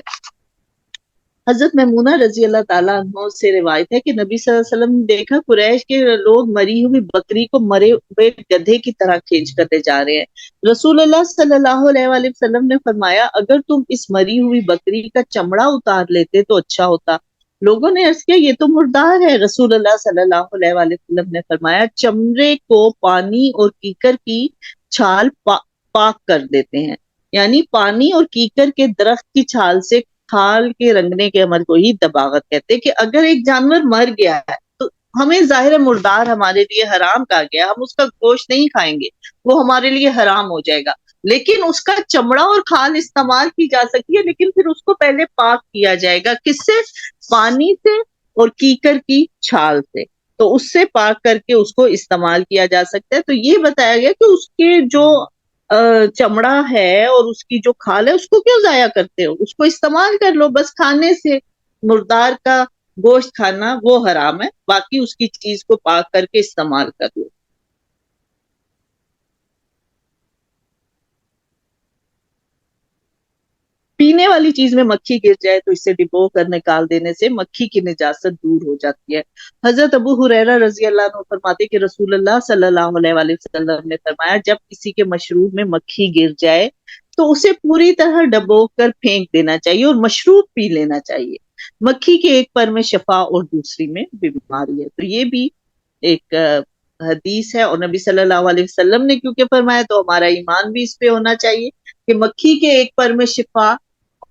حضرت میمونہ رضی اللہ تعالیٰ عنہ سے روایت ہے کہ نبی صلی اللہ علیہ وسلم نے دیکھا قریش کے لوگ مری ہوئی بکری کو مرے ہوئے گدھے کی طرح کھینچ کرتے جا رہے ہیں۔ رسول اللہ صلی اللہ علیہ وآلہ وسلم نے فرمایا اگر تم اس مری ہوئی بکری کا چمڑا اتار لیتے تو اچھا ہوتا۔ لوگوں نے عرض کیا یہ تو مردار ہے، رسول اللہ صلی اللہ علیہ وآلہ وسلم نے فرمایا چمڑے کو پانی اور کیکر کی چھال پاک کر دیتے ہیں، یعنی پانی اور کیکر کے درخت کی چھال سے کھال کے رنگنے کے عمل کو ہی دباغت کہتے ہیں۔ کہ اگر ایک جانور مر گیا ہے تو ہمیں ظاہر مردار ہمارے لیے حرام کہا گیا، ہم اس کا گوشت نہیں کھائیں گے، وہ ہمارے لیے حرام ہو جائے گا، لیکن اس کا چمڑا اور کھال استعمال کی جا سکتی ہے، لیکن پھر اس کو پہلے پاک کیا جائے گا، کس سے؟ پانی سے اور کیکر کی چھال سے، تو اس سے پاک کر کے اس کو استعمال کیا جا سکتا ہے۔ تو یہ بتایا گیا کہ اس کے جو چمڑا ہے اور اس کی جو کھال ہے اس کو کیوں ضائع کرتے ہو، اس کو استعمال کر لو، بس کھانے سے مردار کا گوشت کھانا وہ حرام ہے، باقی اس کی چیز کو پاک کر کے استعمال کر لو۔ پینے والی چیز میں مکھی گر جائے تو اسے ڈبو کر نکال دینے سے مکھی کی نجاست دور ہو جاتی ہے۔ حضرت ابو ہریرہ رضی اللہ عنہ فرماتے کہ رسول اللہ صلی اللہ علیہ وآلہ وسلم نے فرمایا جب کسی کے مشروب میں مکھی گر جائے تو اسے پوری طرح ڈبو کر پھینک دینا چاہیے اور مشروب پی لینا چاہیے۔ مکھی کے ایک پر میں شفا اور دوسری میں بیماری ہے۔ تو یہ بھی ایک حدیث ہے، اور نبی صلی اللہ علیہ وسلم نے کیونکہ فرمایا تو ہمارا ایمان بھی اس پہ ہونا چاہیے کہ مکھی کے ایک پر میں شفا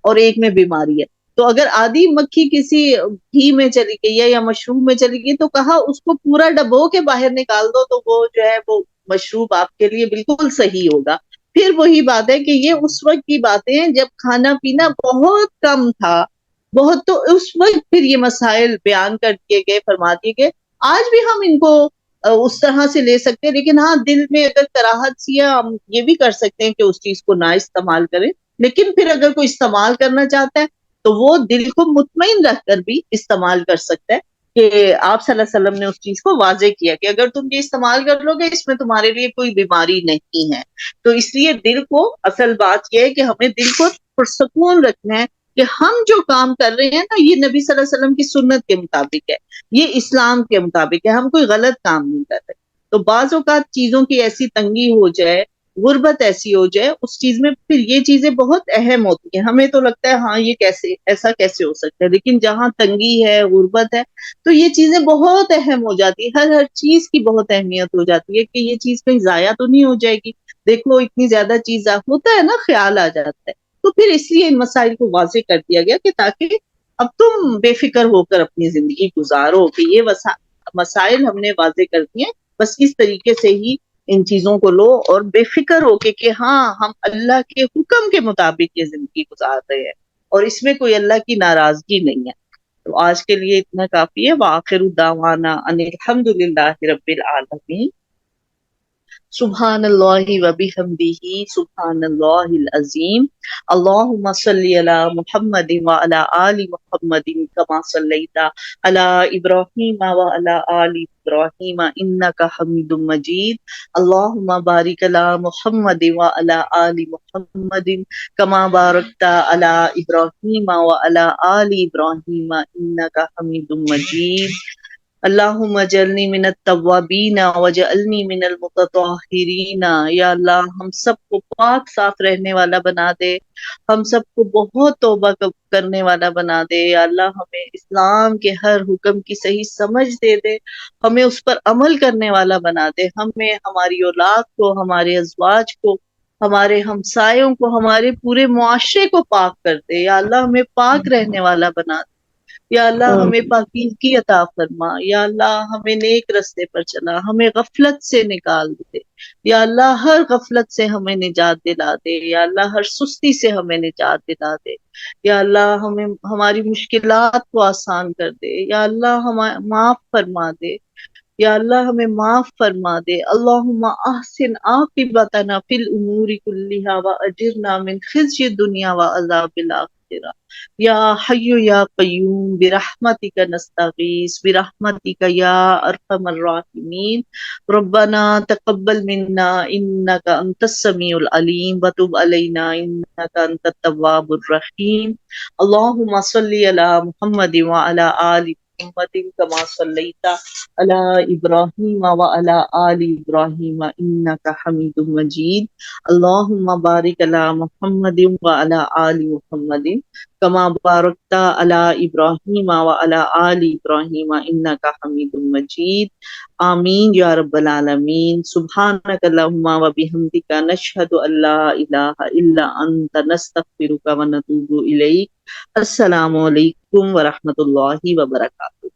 اور ایک میں بیماری ہے۔ تو اگر آدھی مکھی کسی گھی میں چلی گئی ہے یا مشروب میں چلی گئی تو کہا اس کو پورا ڈبو کے باہر نکال دو تو وہ جو ہے وہ مشروب آپ کے لیے بالکل صحیح ہوگا۔ پھر وہی بات ہے کہ یہ اس وقت کی باتیں ہیں جب کھانا پینا بہت کم تھا، بہت، تو اس وقت پھر یہ مسائل بیان کر دیے گئے، فرما دیے گئے۔ آج بھی ہم ان کو اس طرح سے لے سکتے ہیں، لیکن ہاں دل میں اگر کراہت سی ہے ہم یہ بھی کر سکتے ہیں کہ اس چیز کو نہ استعمال کریں، لیکن پھر اگر کوئی استعمال کرنا چاہتا ہے تو وہ دل کو مطمئن رکھ کر بھی استعمال کر سکتا ہے کہ آپ صلی اللہ علیہ وسلم نے اس چیز کو واضح کیا کہ اگر تم یہ استعمال کر لو گے اس میں تمہارے لیے کوئی بیماری نہیں ہے۔ تو اس لیے دل کو، اصل بات یہ ہے کہ ہمیں دل کو پرسکون رکھنا ہے کہ ہم جو کام کر رہے ہیں نا یہ نبی صلی اللہ علیہ وسلم کی سنت کے مطابق ہے، یہ اسلام کے مطابق ہے، ہم کوئی غلط کام نہیں کر رہے۔ تو بعض اوقات چیزوں کی ایسی تنگی ہو جائے، غربت ایسی ہو جائے، اس چیز میں پھر یہ چیزیں بہت اہم ہوتی ہیں۔ ہمیں تو لگتا ہے ہاں یہ کیسے، ایسا کیسے ہو سکتا ہے، لیکن جہاں تنگی ہے، غربت ہے، تو یہ چیزیں بہت اہم ہو جاتی ہے۔ ہر چیز کی بہت اہمیت ہو جاتی ہے کہ یہ چیز کہیں ضائع تو نہیں ہو جائے گی۔ دیکھو اتنی زیادہ چیز ہوتا ہے نا، خیال آ جاتا ہے۔ تو پھر اس لیے ان مسائل کو واضح کر دیا گیا کہ تاکہ اب تم بے فکر ہو کر اپنی زندگی گزارو کہ یہ مسائل ہم نے واضح کر دیے، بس اس طریقے سے ہی ان چیزوں کو لو اور بے فکر ہو کے کہ ہاں ہم اللہ کے حکم کے مطابق یہ زندگی گزار رہے ہیں اور اس میں کوئی اللہ کی ناراضگی نہیں ہے۔ تو آج کے لیے اتنا کافی ہے۔ وآخر دعوانا ان الحمد للہ رب العالمین۔ سبحان اللہ وبحمدہ سبحان اللہ العظیم۔ اللہم صلی علی محمد وعلی آل محمد کما صلیت علی ابراہیم وعلی آل ابراہیم انک حمید مجید۔ اللہم بارک علی محمد وعلی آل محمد کما بارکت علی ابراہیم وعلی آل ابراہیم انک حمید مجید۔ اللہم اجعلنی من التوابین واجعلنی من المتطہرین۔ یا اللہ ہم سب کو پاک صاف رہنے والا بنا دے، ہم سب کو بہت توبہ کرنے والا بنا دے۔ یا اللہ ہمیں اسلام کے ہر حکم کی صحیح سمجھ دے دے، ہمیں اس پر عمل کرنے والا بنا دے، ہمیں، ہماری اولاد کو، ہمارے ازواج کو، ہمارے ہمسایوں کو، ہمارے پورے معاشرے کو پاک کر دے۔ یا اللہ ہمیں پاک رہنے والا بنا دے۔ یا اللہ ہمیں پاکیزگی عطا فرما۔ یا اللہ ہمیں نیک رستے پر چلا، ہمیں غفلت سے نکال دے۔ یا اللہ ہر غفلت سے ہمیں نجات دلا دے۔ یا اللہ ہر سستی سے ہمیں نجات دلا دے۔ یا اللہ ہمیں ہماری مشکلات کو آسان کر دے۔ یا اللہ ہمیں معاف فرما دے۔ یا اللہ ہمیں معاف فرما دے۔ اللہم احسن عاقبتنا فی الامور کلہا واجرنا من خزی الدنیا وعذاب الآخرہ۔ یا حی یا قیوم برحمتک نستغیث برحمتک یا ارحم الراحمین۔ ربنا تقبل منا انک انت السمیع العلیم وتب علینا انک انت التواب الرحیم۔ اللہم صلی علی محمد وعلی آل محمد کما صلیت علی ابراہیم وعلی آل ابراہیم انک حمید مجید۔ اللہم بارک علی محمد وعلی آل محمد کما بارکت علی ابراہیم وعلی آل ابراہیم انک حمید مجید۔ آمین یا رب العالمین۔ سبحانک اللہم وبحمدک نشہد ان لا الہ الا انت نستغفرک ونتوب الیک۔ السلام علیکم ورحمۃ اللہ وبرکاتہ۔